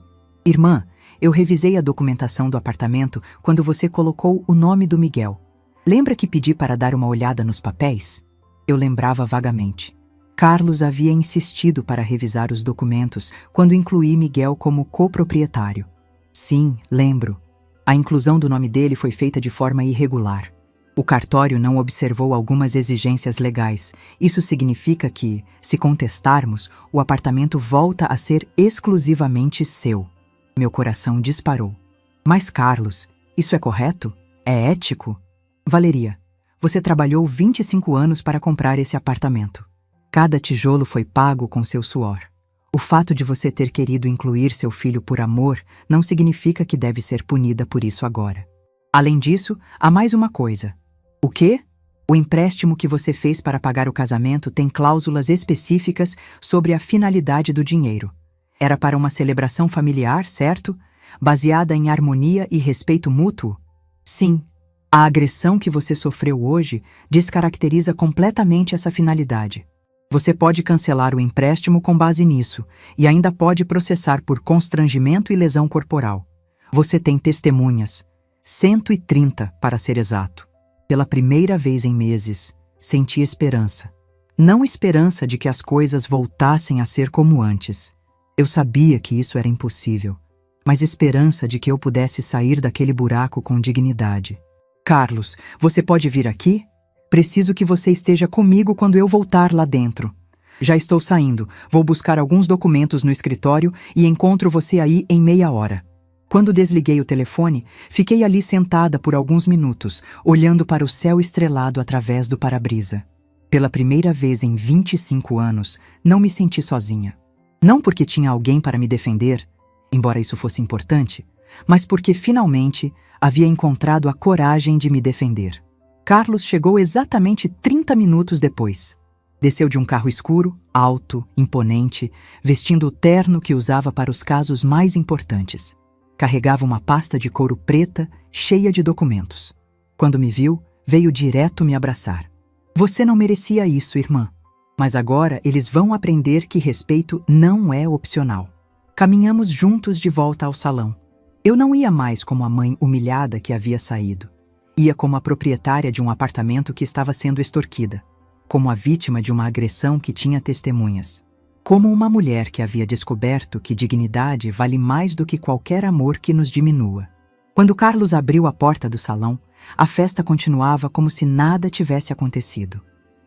Irmã, eu revisei a documentação do apartamento quando você colocou o nome do Miguel. Lembra que pedi para dar uma olhada nos papéis? Eu lembrava vagamente. Carlos havia insistido para revisar os documentos quando incluí Miguel como coproprietário. Sim, lembro. A inclusão do nome dele foi feita de forma irregular. O cartório não observou algumas exigências legais. Isso significa que, se contestarmos, o apartamento volta a ser exclusivamente seu. Meu coração disparou. Mas, Carlos, isso é correto? É ético? Valeria, você trabalhou 25 anos para comprar esse apartamento. Cada tijolo foi pago com seu suor. O fato de você ter querido incluir seu filho por amor não significa que deve ser punida por isso agora. Além disso, há mais uma coisa. O quê? O empréstimo que você fez para pagar o casamento tem cláusulas específicas sobre a finalidade do dinheiro. Era para uma celebração familiar, certo? Baseada em harmonia e respeito mútuo? Sim. A agressão que você sofreu hoje descaracteriza completamente essa finalidade. Você pode cancelar o empréstimo com base nisso e ainda pode processar por constrangimento e lesão corporal. Você tem testemunhas, 130 para ser exato. Pela primeira vez em meses, senti esperança. Não esperança de que as coisas voltassem a ser como antes. Eu sabia que isso era impossível, mas esperança de que eu pudesse sair daquele buraco com dignidade. Carlos, você pode vir aqui? Preciso que você esteja comigo quando eu voltar lá dentro. Já estou saindo, vou buscar alguns documentos no escritório e encontro você aí em meia hora. Quando desliguei o telefone, fiquei ali sentada por alguns minutos, olhando para o céu estrelado através do para-brisa. Pela primeira vez em 25 anos, não me senti sozinha. Não porque tinha alguém para me defender, embora isso fosse importante, mas porque finalmente havia encontrado a coragem de me defender. Carlos chegou exatamente 30 minutos depois. Desceu de um carro escuro, alto, imponente, vestindo o terno que usava para os casos mais importantes. Carregava uma pasta de couro preta, cheia de documentos. Quando me viu, veio direto me abraçar. Você não merecia isso, irmã. Mas agora eles vão aprender que respeito não é opcional. Caminhamos juntos de volta ao salão. Eu não ia mais como a mãe humilhada que havia saído. Ia como a proprietária de um apartamento que estava sendo extorquida. Como a vítima de uma agressão que tinha testemunhas. como uma mulher que havia descoberto que dignidade vale mais do que qualquer amor que nos diminua. Quando Carlos abriu a porta do salão, a festa continuava como se nada tivesse acontecido.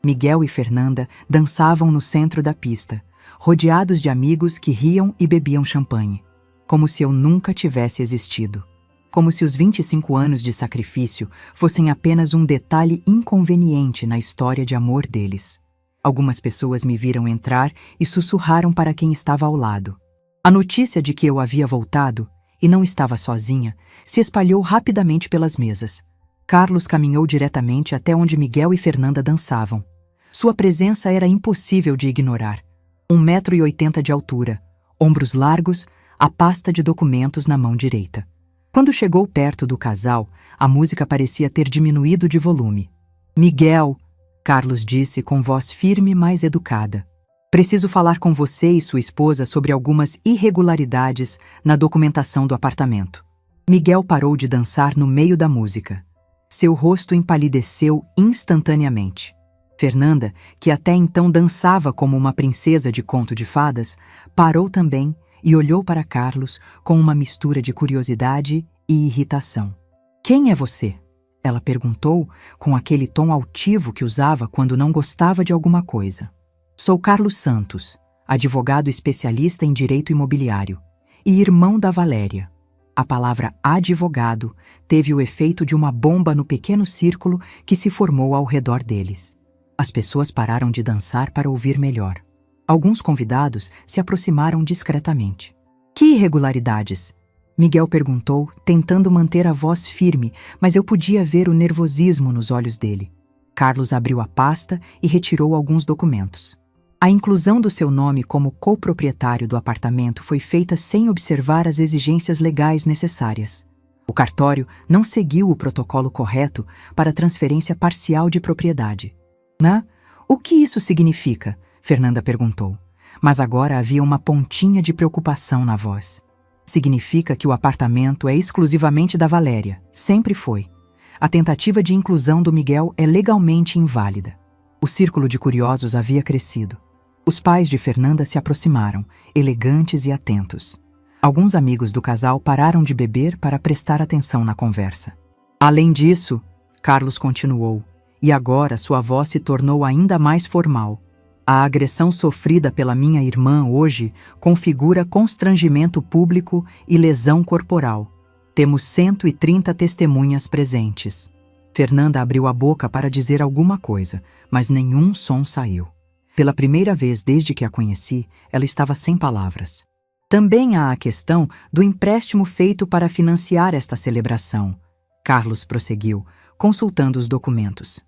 Miguel e Fernanda dançavam no centro da pista, rodeados de amigos que riam e bebiam champanhe, como se eu nunca tivesse existido. Como se os 25 anos de sacrifício fossem apenas um detalhe inconveniente na história de amor deles. Algumas pessoas me viram entrar e sussurraram para quem estava ao lado. A notícia de que eu havia voltado, e não estava sozinha, se espalhou rapidamente pelas mesas. Carlos caminhou diretamente até onde Miguel e Fernanda dançavam. Sua presença era impossível de ignorar. 1,80 m de altura, ombros largos, a pasta de documentos na mão direita. Quando chegou perto do casal, a música parecia ter diminuído de volume. "Miguel", Carlos disse com voz firme, mas educada. "Preciso falar com você e sua esposa sobre algumas irregularidades na documentação do apartamento." Miguel parou de dançar no meio da música. Seu rosto empalideceu instantaneamente. Fernanda, que até então dançava como uma princesa de conto de fadas, parou também e olhou para Carlos com uma mistura de curiosidade e irritação. "Quem é você?" ela perguntou com aquele tom altivo que usava quando não gostava de alguma coisa. "Sou Carlos Santos, advogado especialista em direito imobiliário e irmão da Valéria." A palavra advogado teve o efeito de uma bomba no pequeno círculo que se formou ao redor deles. As pessoas pararam de dançar para ouvir melhor. Alguns convidados se aproximaram discretamente. "Que irregularidades?" Miguel perguntou, tentando manter a voz firme, mas eu podia ver o nervosismo nos olhos dele. Carlos abriu a pasta e retirou alguns documentos. A inclusão do seu nome como coproprietário do apartamento foi feita sem observar as exigências legais necessárias. O cartório não seguiu o protocolo correto para transferência parcial de propriedade. O que isso significa?" Fernanda perguntou, mas agora havia uma pontinha de preocupação na voz. "Significa que o apartamento é exclusivamente da Valéria, sempre foi. A tentativa de inclusão do Miguel é legalmente inválida." O círculo de curiosos havia crescido. Os pais de Fernanda se aproximaram, elegantes e atentos. Alguns amigos do casal pararam de beber para prestar atenção na conversa. "Além disso", Carlos continuou, e agora sua voz se tornou ainda mais formal, "a agressão sofrida pela minha irmã hoje configura constrangimento público e lesão corporal. Temos 130 testemunhas presentes." Fernanda abriu a boca para dizer alguma coisa, mas nenhum som saiu. Pela primeira vez desde que a conheci, ela estava sem palavras. "Também há a questão do empréstimo feito para financiar esta celebração", Carlos prosseguiu, consultando os documentos.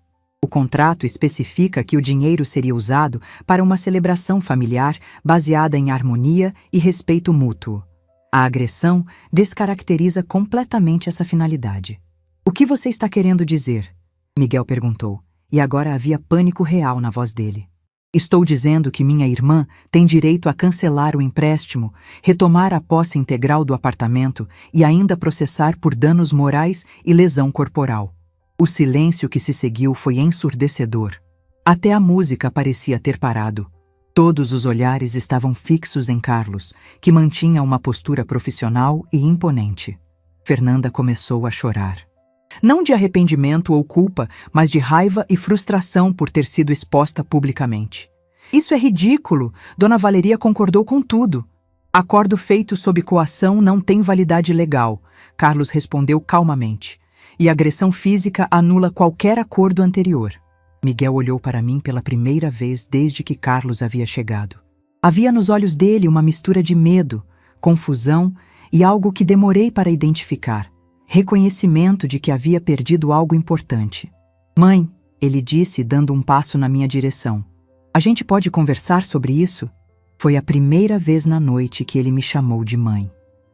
"O contrato especifica que o dinheiro seria usado para uma celebração familiar baseada em harmonia e respeito mútuo. A agressão descaracteriza completamente essa finalidade." "O que você está querendo dizer?" Miguel perguntou, e agora havia pânico real na voz dele. "Estou dizendo que minha irmã tem direito a cancelar o empréstimo, retomar a posse integral do apartamento e ainda processar por danos morais e lesão corporal." O silêncio que se seguiu foi ensurdecedor. Até a música parecia ter parado. Todos os olhares estavam fixos em Carlos, que mantinha uma postura profissional e imponente. Fernanda começou a chorar. Não de arrependimento ou culpa, mas de raiva e frustração por ter sido exposta publicamente. "Isso é ridículo. Dona Valeria concordou com tudo." "Acordo feito sob coação não tem validade legal", Carlos respondeu calmamente. "E agressão física anula qualquer acordo anterior." Miguel olhou para mim pela primeira vez desde que Carlos havia chegado. Havia nos olhos dele uma mistura de medo, confusão e algo que demorei para identificar. Reconhecimento de que havia perdido algo importante. "Mãe", ele disse, dando um passo na minha direção. "A gente pode conversar sobre isso?" Foi a primeira vez na noite que ele me chamou de mãe.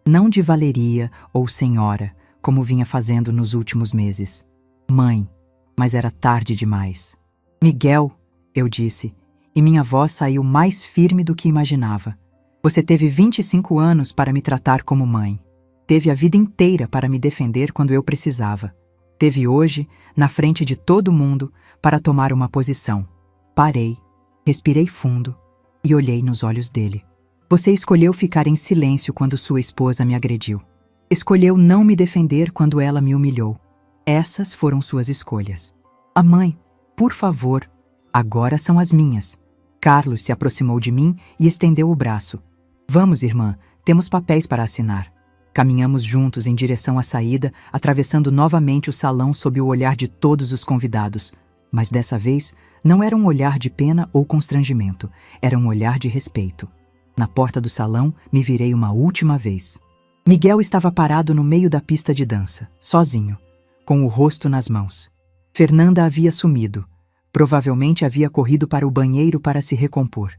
Não de Valeria ou senhora, como vinha fazendo nos últimos meses. Mãe, mas era tarde demais. "Miguel", eu disse, e minha voz saiu mais firme do que imaginava. "Você teve 25 anos para me tratar como mãe. Teve a vida inteira para me defender quando eu precisava. Teve hoje, na frente de todo mundo, para tomar uma posição." Parei, respirei fundo e olhei nos olhos dele. Você escolheu ficar em silêncio quando sua esposa me agrediu. Escolheu não me defender quando ela me humilhou. Essas foram suas escolhas. A mãe, por favor, agora são as minhas. Carlos se aproximou de mim e estendeu o braço. Vamos, irmã, temos papéis para assinar. Caminhamos juntos em direção à saída, atravessando novamente o salão sob o olhar de todos os convidados. Mas dessa vez, não era um olhar de pena ou constrangimento, era um olhar de respeito. Na porta do salão, me virei uma última vez. Miguel estava parado no meio da pista de dança, sozinho, com o rosto nas mãos. Fernanda havia sumido. Provavelmente havia corrido para o banheiro para se recompor.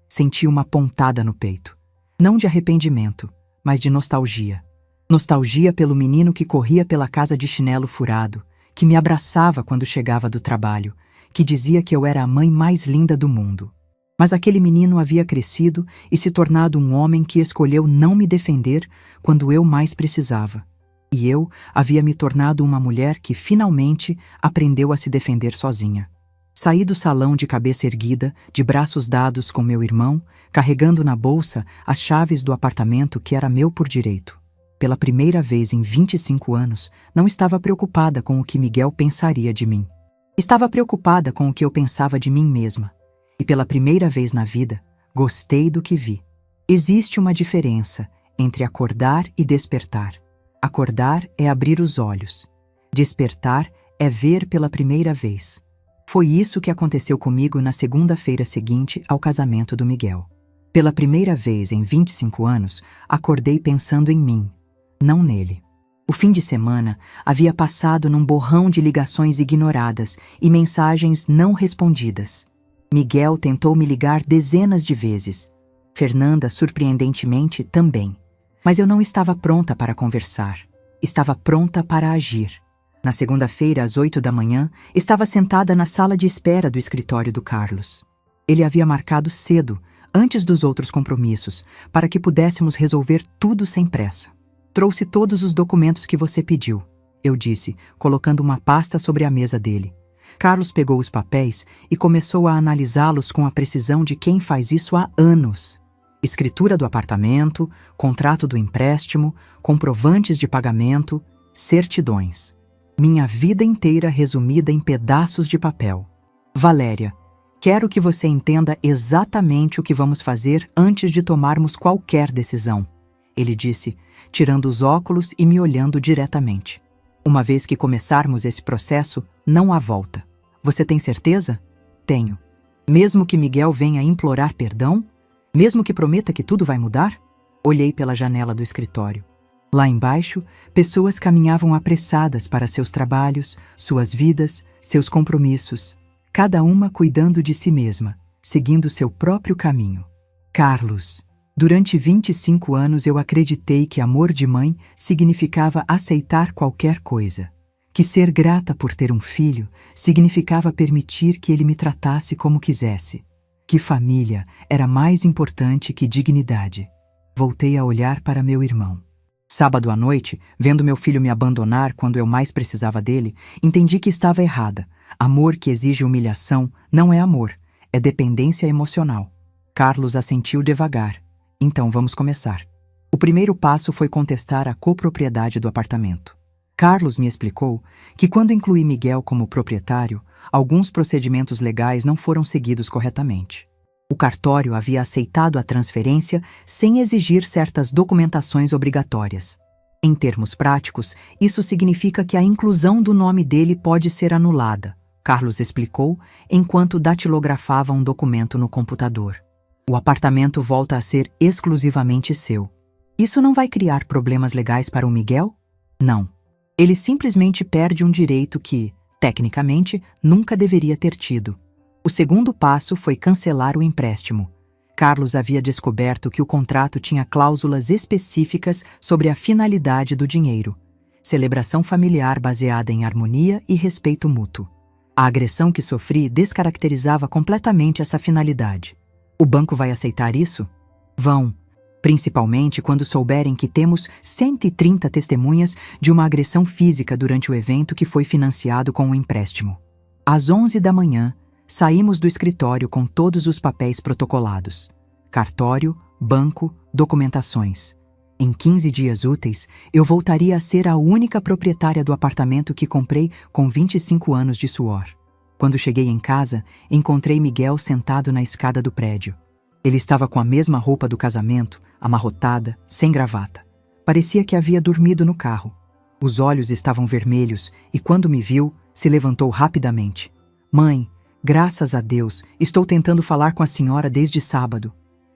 Senti uma pontada no peito. Não de arrependimento, mas de nostalgia. Nostalgia pelo menino que corria pela casa de chinelo furado, que me abraçava quando chegava do trabalho, que dizia que eu era a mãe mais linda do mundo. Mas aquele menino havia crescido e se tornado um homem que escolheu não me defender quando eu mais precisava. E eu havia me tornado uma mulher que finalmente aprendeu a se defender sozinha. Saí do salão de cabeça erguida, de braços dados com meu irmão, carregando na bolsa as chaves do apartamento que era meu por direito. Pela primeira vez em 25 anos, não estava preocupada com o que Miguel pensaria de mim. Estava preocupada com o que eu pensava de mim mesma. E pela primeira vez na vida, gostei do que vi. Existe uma diferença entre acordar e despertar. Acordar é abrir os olhos. Despertar é ver pela primeira vez. Foi isso que aconteceu comigo na segunda-feira seguinte ao casamento do Miguel. Pela primeira vez em 25 anos, acordei pensando em mim, não nele. O fim de semana havia passado num borrão de ligações ignoradas e mensagens não respondidas. Miguel tentou me ligar dezenas de vezes. Fernanda, surpreendentemente, também. Mas eu não estava pronta para conversar. Estava pronta para agir. Na segunda-feira, às 8 da manhã, estava sentada na sala de espera do escritório do Carlos. Ele havia marcado cedo, antes dos outros compromissos, para que pudéssemos resolver tudo sem pressa. Trouxe todos os documentos que você pediu, eu disse, colocando uma pasta sobre a mesa dele. Carlos pegou os papéis e começou a analisá-los com a precisão de quem faz isso há anos. Escritura do apartamento, contrato do empréstimo, comprovantes de pagamento, certidões. Minha vida inteira resumida em pedaços de papel. Valéria, quero que você entenda exatamente o que vamos fazer antes de tomarmos qualquer decisão, ele disse, tirando os óculos e me olhando diretamente. Uma vez que começarmos esse processo, não há volta. Você tem certeza? Tenho. Mesmo que Miguel venha implorar perdão? Mesmo que prometa que tudo vai mudar? Olhei pela janela do escritório. Lá embaixo, pessoas caminhavam apressadas para seus trabalhos, suas vidas, seus compromissos, cada uma cuidando de si mesma, seguindo seu próprio caminho. Carlos, durante 25 anos eu acreditei que amor de mãe significava aceitar qualquer coisa, que ser grata por ter um filho significava permitir que ele me tratasse como quisesse, que família era mais importante que dignidade. Voltei a olhar para meu irmão. Sábado à noite, vendo meu filho me abandonar quando eu mais precisava dele, entendi que estava errada. Amor que exige humilhação não é amor, é dependência emocional. Carlos assentiu devagar. Então vamos começar. O primeiro passo foi contestar a copropriedade do apartamento. Carlos me explicou que quando incluí Miguel como proprietário, alguns procedimentos legais não foram seguidos corretamente. O cartório havia aceitado a transferência sem exigir certas documentações obrigatórias. Em termos práticos, isso significa que a inclusão do nome dele pode ser anulada, Carlos explicou, enquanto datilografava um documento no computador. O apartamento volta a ser exclusivamente seu. Isso não vai criar problemas legais para o Miguel? Não. Ele simplesmente perde um direito que, tecnicamente, nunca deveria ter tido. O segundo passo foi cancelar o empréstimo. Carlos havia descoberto que o contrato tinha cláusulas específicas sobre a finalidade do dinheiro. Celebração familiar baseada em harmonia e respeito mútuo. A agressão que sofri descaracterizava completamente essa finalidade. O banco vai aceitar isso? Vão. Principalmente quando souberem que temos 130 testemunhas de uma agressão física durante o evento que foi financiado com o empréstimo. Às 11 da manhã, saímos do escritório com todos os papéis protocolados. cartório, banco, documentações. Em 15 dias úteis, eu voltaria a ser a única proprietária do apartamento que comprei com 25 anos de suor. Quando cheguei em casa, encontrei Miguel sentado na escada do prédio. Ele estava com a mesma roupa do casamento, amarrotada, sem gravata. Parecia que havia dormido no carro. Os olhos estavam vermelhos e, quando me viu, se levantou rapidamente. Mãe, graças a Deus, estou tentando falar com a senhora desde sábado.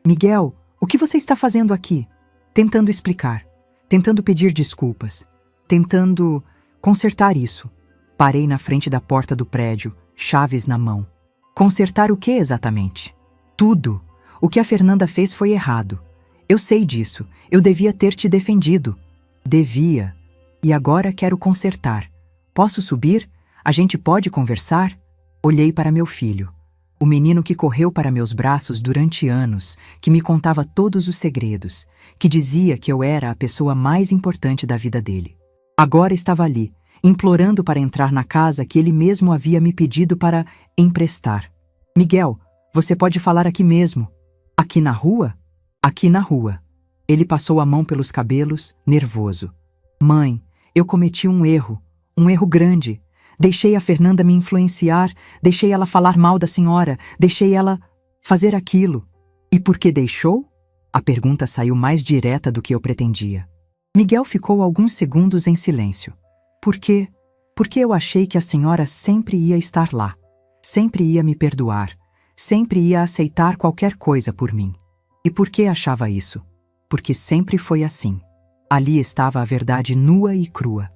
Miguel, o que você está fazendo aqui? Tentando explicar, tentando pedir desculpas, tentando consertar isso. Parei na frente da porta do prédio, chaves na mão. Consertar o que exatamente? Tudo. O que a Fernanda fez foi errado. Eu sei disso. Eu devia ter te defendido. Devia. E agora quero consertar. Posso subir? A gente pode conversar? Olhei para meu filho. O menino que correu para meus braços durante anos, que me contava todos os segredos, que dizia que eu era a pessoa mais importante da vida dele. Agora estava ali, implorando para entrar na casa que ele mesmo havia me pedido para emprestar. Miguel, você pode falar aqui mesmo. Aqui na rua? Aqui na rua. Ele passou a mão pelos cabelos, nervoso. Mãe, eu cometi um erro grande. Deixei a Fernanda me influenciar, deixei ela falar mal da senhora, deixei ela fazer aquilo. E por que deixou? A pergunta saiu mais direta do que eu pretendia. Miguel ficou alguns segundos em silêncio. Por quê? Porque eu achei que a senhora sempre ia estar lá, sempre ia me perdoar, sempre ia aceitar qualquer coisa por mim. E por que achava isso? Porque sempre foi assim. Ali estava a verdade nua e crua.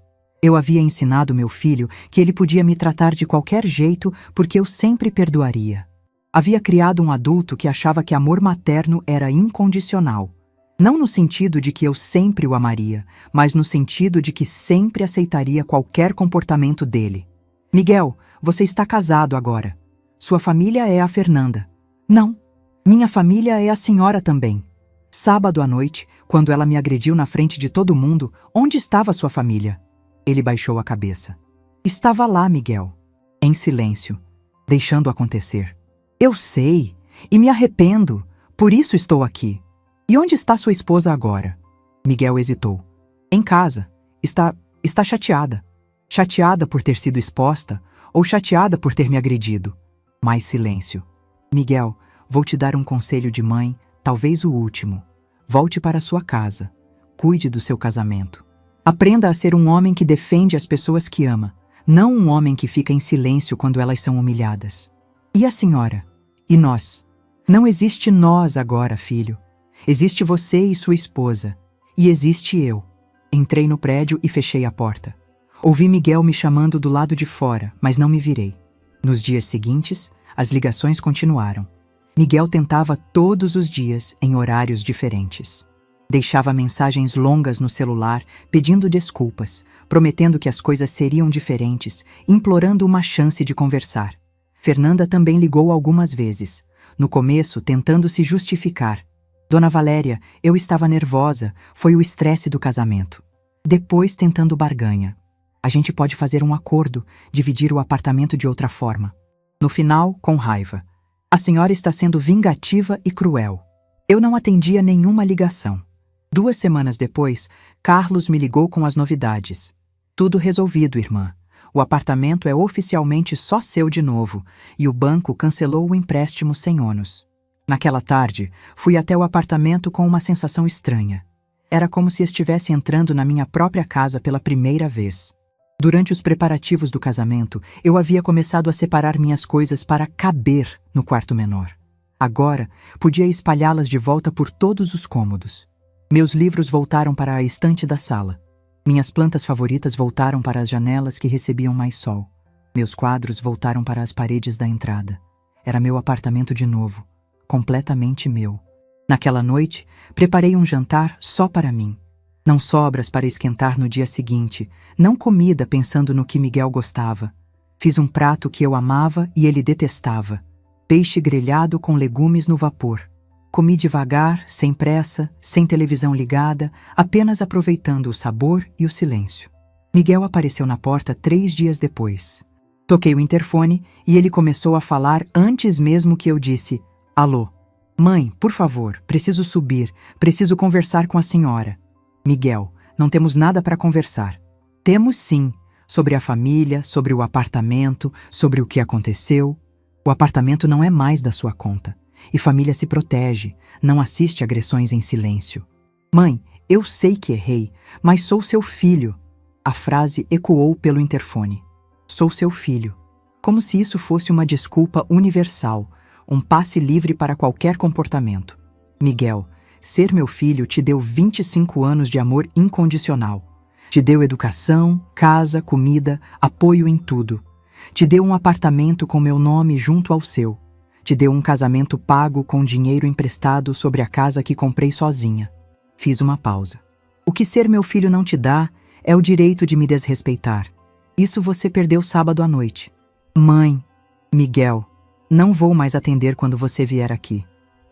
Eu havia ensinado meu filho que ele podia me tratar de qualquer jeito porque eu sempre perdoaria. Havia criado um adulto que achava que amor materno era incondicional. Não no sentido de que eu sempre o amaria, mas no sentido de que sempre aceitaria qualquer comportamento dele. Miguel, você está casado agora. Sua família é a Fernanda. Não, minha família é a senhora também. Sábado à noite, quando ela me agrediu na frente de todo mundo, onde estava sua família? Ele baixou a cabeça. Estava lá, Miguel. Em silêncio, deixando acontecer. Eu sei, e me arrependo, por isso estou aqui. E onde está sua esposa agora? Miguel hesitou. Em casa. Está chateada. Chateada por ter sido exposta, ou chateada por ter me agredido. Mais silêncio. Miguel, vou te dar um conselho de mãe, talvez o último. Volte para sua casa. Cuide do seu casamento. Aprenda a ser um homem que defende as pessoas que ama, não um homem que fica em silêncio quando elas são humilhadas. E a senhora? E nós? Não existe nós agora, filho. Existe você e sua esposa. E existe eu. Entrei no prédio e fechei a porta. Ouvi Miguel me chamando do lado de fora, mas não me virei. Nos dias seguintes, as ligações continuaram. Miguel tentava todos os dias em horários diferentes. Deixava mensagens longas no celular, pedindo desculpas, prometendo que as coisas seriam diferentes, implorando uma chance de conversar. Fernanda também ligou algumas vezes, no começo tentando se justificar. Dona Valéria, eu estava nervosa, foi o estresse do casamento. Depois tentando barganha. A gente pode fazer um acordo, dividir o apartamento de outra forma. No final, com raiva. A senhora está sendo vingativa e cruel. Eu não atendia nenhuma ligação. 2 semanas depois, Carlos me ligou com as novidades. Tudo resolvido, irmã. O apartamento é oficialmente só seu de novo e o banco cancelou o empréstimo sem ônus. Naquela tarde, fui até o apartamento com uma sensação estranha. Era como se estivesse entrando na minha própria casa pela primeira vez. Durante os preparativos do casamento, eu havia começado a separar minhas coisas para caber no quarto menor. Agora, podia espalhá-las de volta por todos os cômodos. Meus livros voltaram para a estante da sala. Minhas plantas favoritas voltaram para as janelas que recebiam mais sol. Meus quadros voltaram para as paredes da entrada. Era meu apartamento de novo, completamente meu. Naquela noite, preparei um jantar só para mim. Não sobras para esquentar no dia seguinte, não comida pensando no que Miguel gostava. Fiz um prato que eu amava e ele detestava. Peixe grelhado com legumes no vapor. Comi devagar, sem pressa, sem televisão ligada, apenas aproveitando o sabor e o silêncio. Miguel apareceu na porta 3 dias depois. Toquei o interfone e ele começou a falar antes mesmo que eu disse, alô. Mãe, por favor, preciso subir, preciso conversar com a senhora. Miguel, não temos nada para conversar. Temos sim, sobre a família, sobre o apartamento, sobre o que aconteceu. O apartamento não é mais da sua conta. E família se protege, não assiste agressões em silêncio. Mãe, eu sei que errei, mas sou seu filho. A frase ecoou pelo interfone. Sou seu filho. Como se isso fosse uma desculpa universal, um passe livre para qualquer comportamento. Miguel, ser meu filho te deu 25 anos de amor incondicional. Te deu educação, casa, comida, apoio em tudo. Te deu um apartamento com meu nome junto ao seu. Te deu um casamento pago com dinheiro emprestado sobre a casa que comprei sozinha. Fiz uma pausa. O que ser meu filho não te dá é o direito de me desrespeitar. Isso você perdeu sábado à noite. Mãe, Miguel, não vou mais atender quando você vier aqui.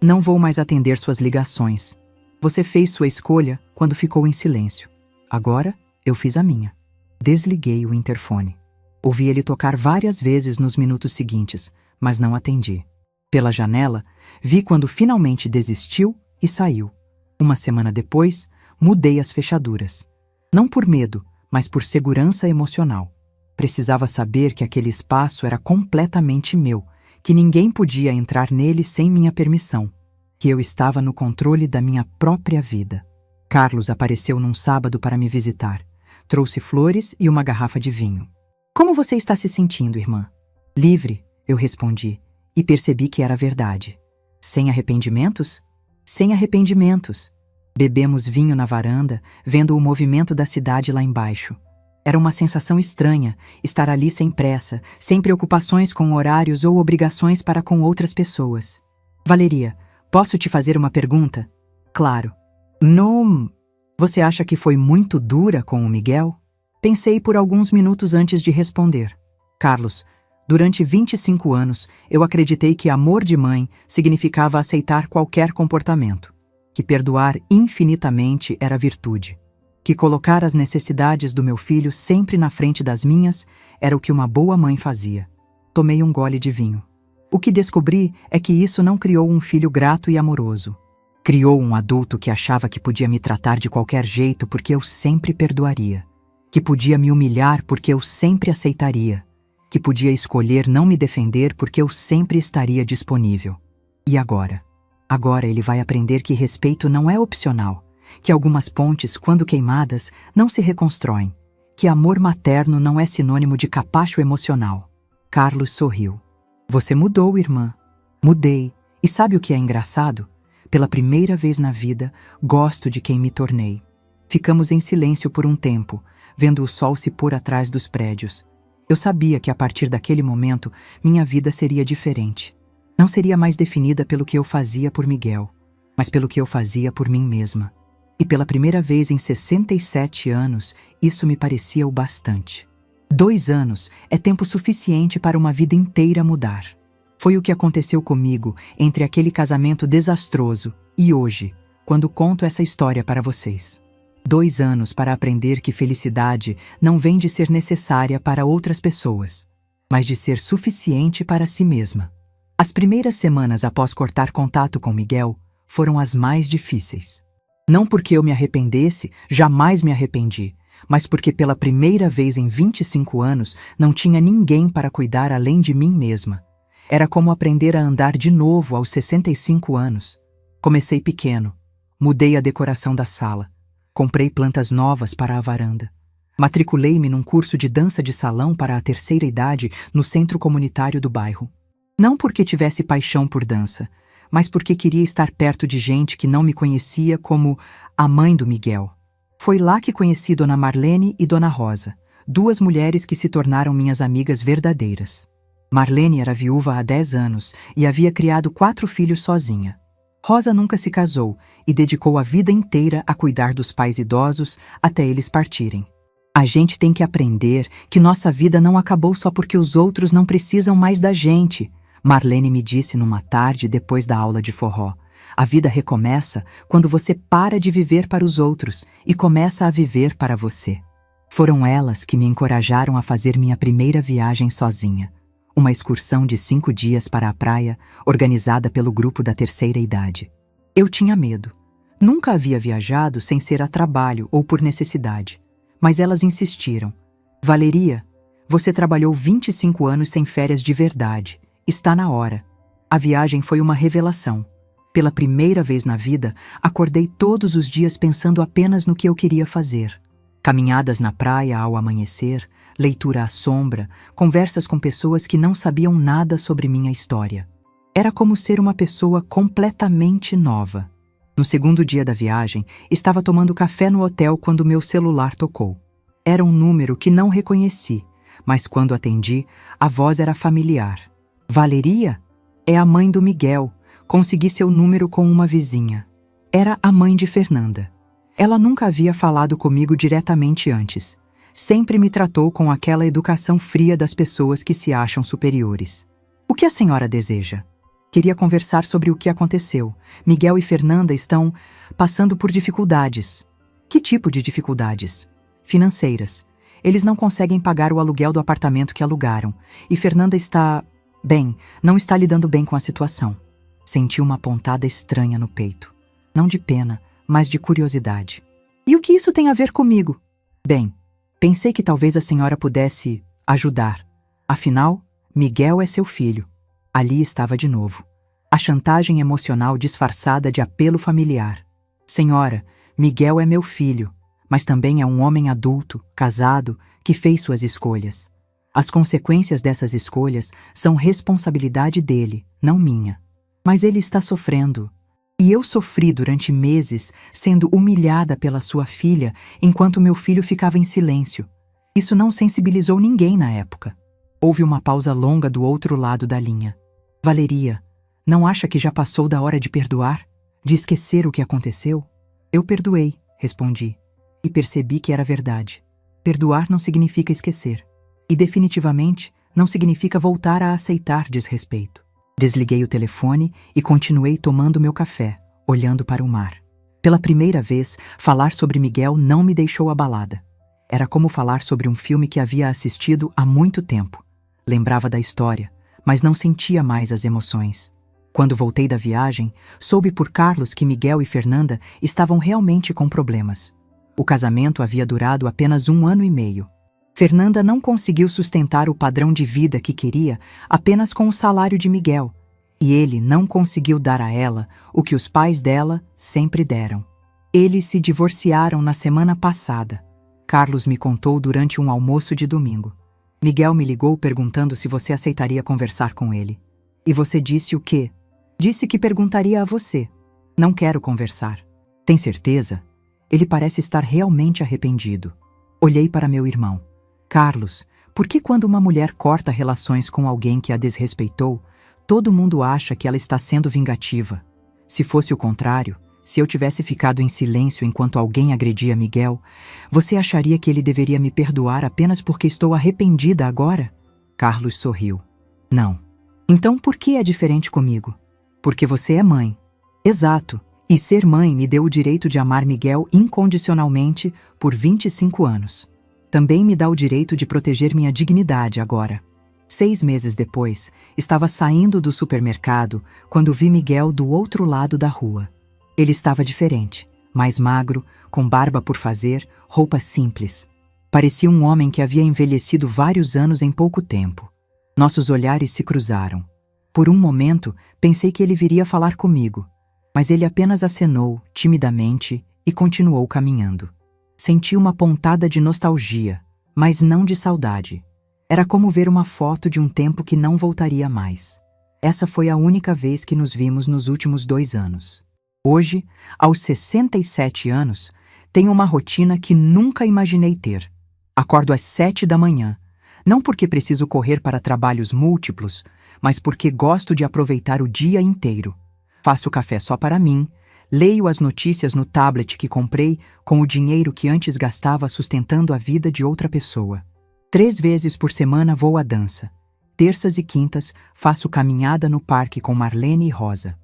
Não vou mais atender suas ligações. Você fez sua escolha quando ficou em silêncio. Agora, eu fiz a minha. Desliguei o interfone. Ouvi ele tocar várias vezes nos minutos seguintes, mas não atendi. Pela janela, vi quando finalmente desistiu e saiu. Uma semana depois, mudei as fechaduras. Não por medo, mas por segurança emocional. Precisava saber que aquele espaço era completamente meu, que ninguém podia entrar nele sem minha permissão, que eu estava no controle da minha própria vida. Carlos apareceu num sábado para me visitar. Trouxe flores e uma garrafa de vinho. Como você está se sentindo, irmã? Livre, eu respondi, e percebi que era verdade. Sem arrependimentos? Sem arrependimentos. Bebemos vinho na varanda, vendo o movimento da cidade lá embaixo. Era uma sensação estranha, estar ali sem pressa, sem preocupações com horários ou obrigações para com outras pessoas. Valeria, posso te fazer uma pergunta? Claro. Não. Você acha que foi muito dura com o Miguel? Pensei por alguns minutos antes de responder. Carlos, durante 25 anos, eu acreditei que amor de mãe significava aceitar qualquer comportamento, que perdoar infinitamente era virtude, que colocar as necessidades do meu filho sempre na frente das minhas era o que uma boa mãe fazia. Tomei um gole de vinho. O que descobri é que isso não criou um filho grato e amoroso. Criou um adulto que achava que podia me tratar de qualquer jeito porque eu sempre perdoaria, que podia me humilhar porque eu sempre aceitaria, que podia escolher não me defender porque eu sempre estaria disponível. E agora? Agora ele vai aprender que respeito não é opcional, que algumas pontes, quando queimadas, não se reconstroem, que amor materno não é sinônimo de capacho emocional. Carlos sorriu. Você mudou, irmã. Mudei. E sabe o que é engraçado? Pela primeira vez na vida, gosto de quem me tornei. Ficamos em silêncio por um tempo, vendo o sol se pôr atrás dos prédios. Eu sabia que a partir daquele momento, minha vida seria diferente. Não seria mais definida pelo que eu fazia por Miguel, mas pelo que eu fazia por mim mesma. E pela primeira vez em 67 anos, isso me parecia o bastante. 2 anos é tempo suficiente para uma vida inteira mudar. Foi o que aconteceu comigo entre aquele casamento desastroso e hoje, quando conto essa história para vocês. 2 anos para aprender que felicidade não vem de ser necessária para outras pessoas, mas de ser suficiente para si mesma. As primeiras semanas após cortar contato com Miguel foram as mais difíceis. Não porque eu me arrependesse, jamais me arrependi, mas porque pela primeira vez em 25 anos não tinha ninguém para cuidar além de mim mesma. Era como aprender a andar de novo aos 65 anos. Comecei pequeno, mudei a decoração da sala, comprei plantas novas para a varanda. Matriculei-me num curso de dança de salão para a terceira idade no centro comunitário do bairro. Não porque tivesse paixão por dança, mas porque queria estar perto de gente que não me conhecia como a mãe do Miguel. Foi lá que conheci Dona Marlene e Dona Rosa, 2 mulheres que se tornaram minhas amigas verdadeiras. Marlene era viúva há 10 anos e havia criado 4 filhos sozinha. Rosa nunca se casou e dedicou a vida inteira a cuidar dos pais idosos até eles partirem. A gente tem que aprender que nossa vida não acabou só porque os outros não precisam mais da gente, Marlene me disse numa tarde depois da aula de forró. A vida recomeça quando você para de viver para os outros e começa a viver para você. Foram elas que me encorajaram a fazer minha primeira viagem sozinha. Uma excursão de 5 dias para a praia, organizada pelo grupo da terceira idade. Eu tinha medo. Nunca havia viajado sem ser a trabalho ou por necessidade. Mas elas insistiram. Valeria, você trabalhou 25 anos sem férias de verdade. Está na hora. A viagem foi uma revelação. Pela primeira vez na vida, acordei todos os dias pensando apenas no que eu queria fazer. Caminhadas na praia ao amanhecer, leitura à sombra, conversas com pessoas que não sabiam nada sobre minha história. Era como ser uma pessoa completamente nova. No segundo dia da viagem, estava tomando café no hotel quando meu celular tocou. Era um número que não reconheci, mas quando atendi, a voz era familiar. Valeria? É a mãe do Miguel. Consegui seu número com uma vizinha. Era a mãe de Fernanda. Ela nunca havia falado comigo diretamente antes. Sempre me tratou com aquela educação fria das pessoas que se acham superiores. O que a senhora deseja? Queria conversar sobre o que aconteceu. Miguel e Fernanda estão passando por dificuldades. Que tipo de dificuldades? Financeiras. Eles não conseguem pagar o aluguel do apartamento que alugaram. E Fernanda está... não está lidando bem com a situação. Senti uma pontada estranha no peito. Não de pena, mas de curiosidade. E o que isso tem a ver comigo? Pensei que talvez a senhora pudesse ajudar. Afinal, Miguel é seu filho. Ali estava de novo. A chantagem emocional disfarçada de apelo familiar. Senhora, Miguel é meu filho, mas também é um homem adulto, casado, que fez suas escolhas. As consequências dessas escolhas são responsabilidade dele, não minha. Mas ele está sofrendo. E eu sofri durante meses sendo humilhada pela sua filha enquanto meu filho ficava em silêncio. Isso não sensibilizou ninguém na época. Houve uma pausa longa do outro lado da linha. Valeria, não acha que já passou da hora de perdoar? De esquecer o que aconteceu? Eu perdoei, respondi. E percebi que era verdade. Perdoar não significa esquecer. E definitivamente não significa voltar a aceitar desrespeito. Desliguei o telefone e continuei tomando meu café, olhando para o mar. Pela primeira vez, falar sobre Miguel não me deixou abalada. Era como falar sobre um filme que havia assistido há muito tempo. Lembrava da história, mas não sentia mais as emoções. Quando voltei da viagem, soube por Carlos que Miguel e Fernanda estavam realmente com problemas. O casamento havia durado apenas 1 ano e meio. Fernanda não conseguiu sustentar o padrão de vida que queria apenas com o salário de Miguel, e ele não conseguiu dar a ela o que os pais dela sempre deram. Eles se divorciaram na semana passada. Carlos me contou durante um almoço de domingo. Miguel me ligou perguntando se você aceitaria conversar com ele. E você disse o quê? Disse que perguntaria a você. Não quero conversar. Tem certeza? Ele parece estar realmente arrependido. Olhei para meu irmão. Carlos, por que quando uma mulher corta relações com alguém que a desrespeitou, todo mundo acha que ela está sendo vingativa? Se fosse o contrário, se eu tivesse ficado em silêncio enquanto alguém agredia Miguel, você acharia que ele deveria me perdoar apenas porque estou arrependida agora? Carlos sorriu. Não. Então por que é diferente comigo? Porque você é mãe. Exato. E ser mãe me deu o direito de amar Miguel incondicionalmente por 25 anos. Também me dá o direito de proteger minha dignidade agora. 6 meses depois, estava saindo do supermercado quando vi Miguel do outro lado da rua. Ele estava diferente, mais magro, com barba por fazer, roupa simples. Parecia um homem que havia envelhecido vários anos em pouco tempo. Nossos olhares se cruzaram. Por um momento, pensei que ele viria falar comigo, mas ele apenas acenou, timidamente, e continuou caminhando. Senti uma pontada de nostalgia, mas não de saudade. Era como ver uma foto de um tempo que não voltaria mais. Essa foi a única vez que nos vimos nos últimos 2 anos. Hoje, aos 67 anos, tenho uma rotina que nunca imaginei ter. Acordo às 7 da manhã, não porque preciso correr para trabalhos múltiplos, mas porque gosto de aproveitar o dia inteiro. Faço café só para mim, leio as notícias no tablet que comprei com o dinheiro que antes gastava sustentando a vida de outra pessoa. 3 vezes por semana vou à dança. Terças e quintas faço caminhada no parque com Marlene e Rosa.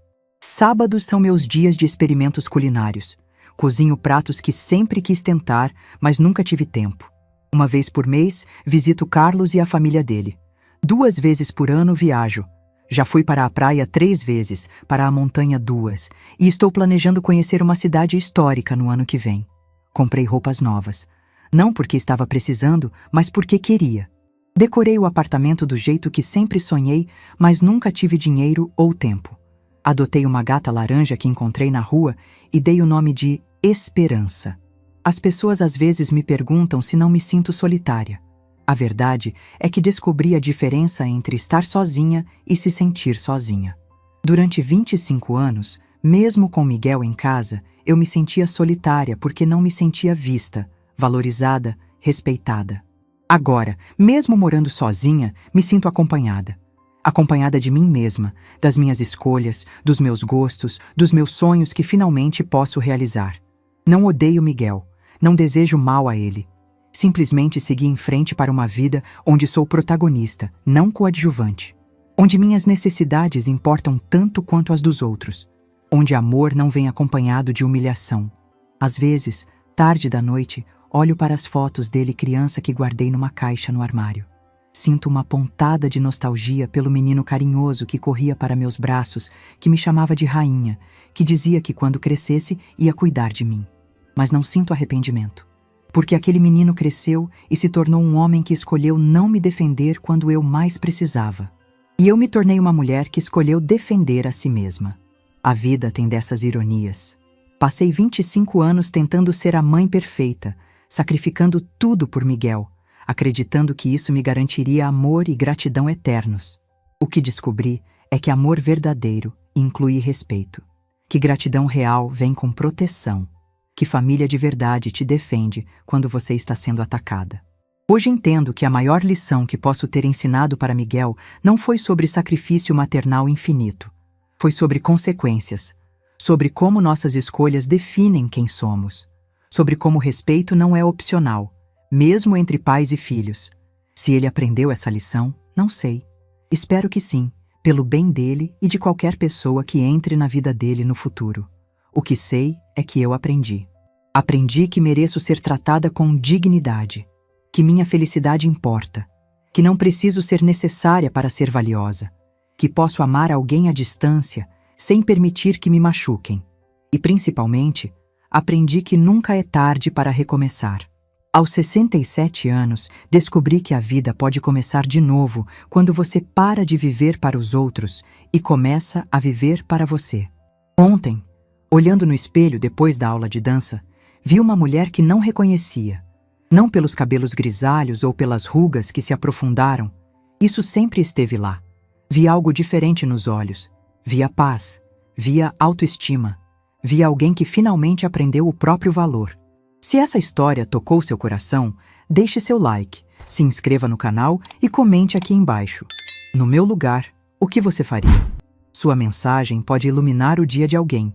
Sábados são meus dias de experimentos culinários. Cozinho pratos que sempre quis tentar, mas nunca tive tempo. Uma vez por mês, visito Carlos e a família dele. 2 vezes por ano viajo. Já fui para a praia 3 vezes, para a montanha 2, e estou planejando conhecer uma cidade histórica no ano que vem. Comprei roupas novas. Não porque estava precisando, mas porque queria. Decorei o apartamento do jeito que sempre sonhei, mas nunca tive dinheiro ou tempo. Adotei uma gata laranja que encontrei na rua e dei o nome de Esperança. As pessoas às vezes me perguntam se não me sinto solitária. A verdade é que descobri a diferença entre estar sozinha e se sentir sozinha. Durante 25 anos, mesmo com Miguel em casa, eu me sentia solitária porque não me sentia vista, valorizada, respeitada. Agora, mesmo morando sozinha, me sinto acompanhada. Acompanhada de mim mesma, das minhas escolhas, dos meus gostos, dos meus sonhos que finalmente posso realizar. Não odeio Miguel, não desejo mal a ele. Simplesmente segui em frente para uma vida onde sou protagonista, não coadjuvante. Onde minhas necessidades importam tanto quanto as dos outros. Onde amor não vem acompanhado de humilhação. Às vezes, tarde da noite, olho para as fotos dele criança que guardei numa caixa no armário. Sinto uma pontada de nostalgia pelo menino carinhoso que corria para meus braços, que me chamava de rainha, que dizia que quando crescesse ia cuidar de mim. Mas não sinto arrependimento. Porque aquele menino cresceu e se tornou um homem que escolheu não me defender quando eu mais precisava. E eu me tornei uma mulher que escolheu defender a si mesma. A vida tem dessas ironias. Passei 25 anos tentando ser a mãe perfeita, sacrificando tudo por Miguel, acreditando que isso me garantiria amor e gratidão eternos. O que descobri é que amor verdadeiro inclui respeito, que gratidão real vem com proteção, que família de verdade te defende quando você está sendo atacada. Hoje entendo que a maior lição que posso ter ensinado para Miguel não foi sobre sacrifício maternal infinito. Foi sobre consequências, sobre como nossas escolhas definem quem somos, sobre como respeito não é opcional, mesmo entre pais e filhos. Se ele aprendeu essa lição, não sei. Espero que sim, pelo bem dele e de qualquer pessoa que entre na vida dele no futuro. O que sei é que eu aprendi. Aprendi que mereço ser tratada com dignidade, que minha felicidade importa, que não preciso ser necessária para ser valiosa, que posso amar alguém à distância sem permitir que me machuquem. E, principalmente, aprendi que nunca é tarde para recomeçar. Aos 67 anos, descobri que a vida pode começar de novo quando você para de viver para os outros e começa a viver para você. Ontem, olhando no espelho depois da aula de dança, vi uma mulher que não reconhecia. Não pelos cabelos grisalhos ou pelas rugas que se aprofundaram. Isso sempre esteve lá. Vi algo diferente nos olhos. Vi a paz. Vi a autoestima. Vi alguém que finalmente aprendeu o próprio valor. Se essa história tocou seu coração, deixe seu like, se inscreva no canal e comente aqui embaixo. No meu lugar, o que você faria? Sua mensagem pode iluminar o dia de alguém.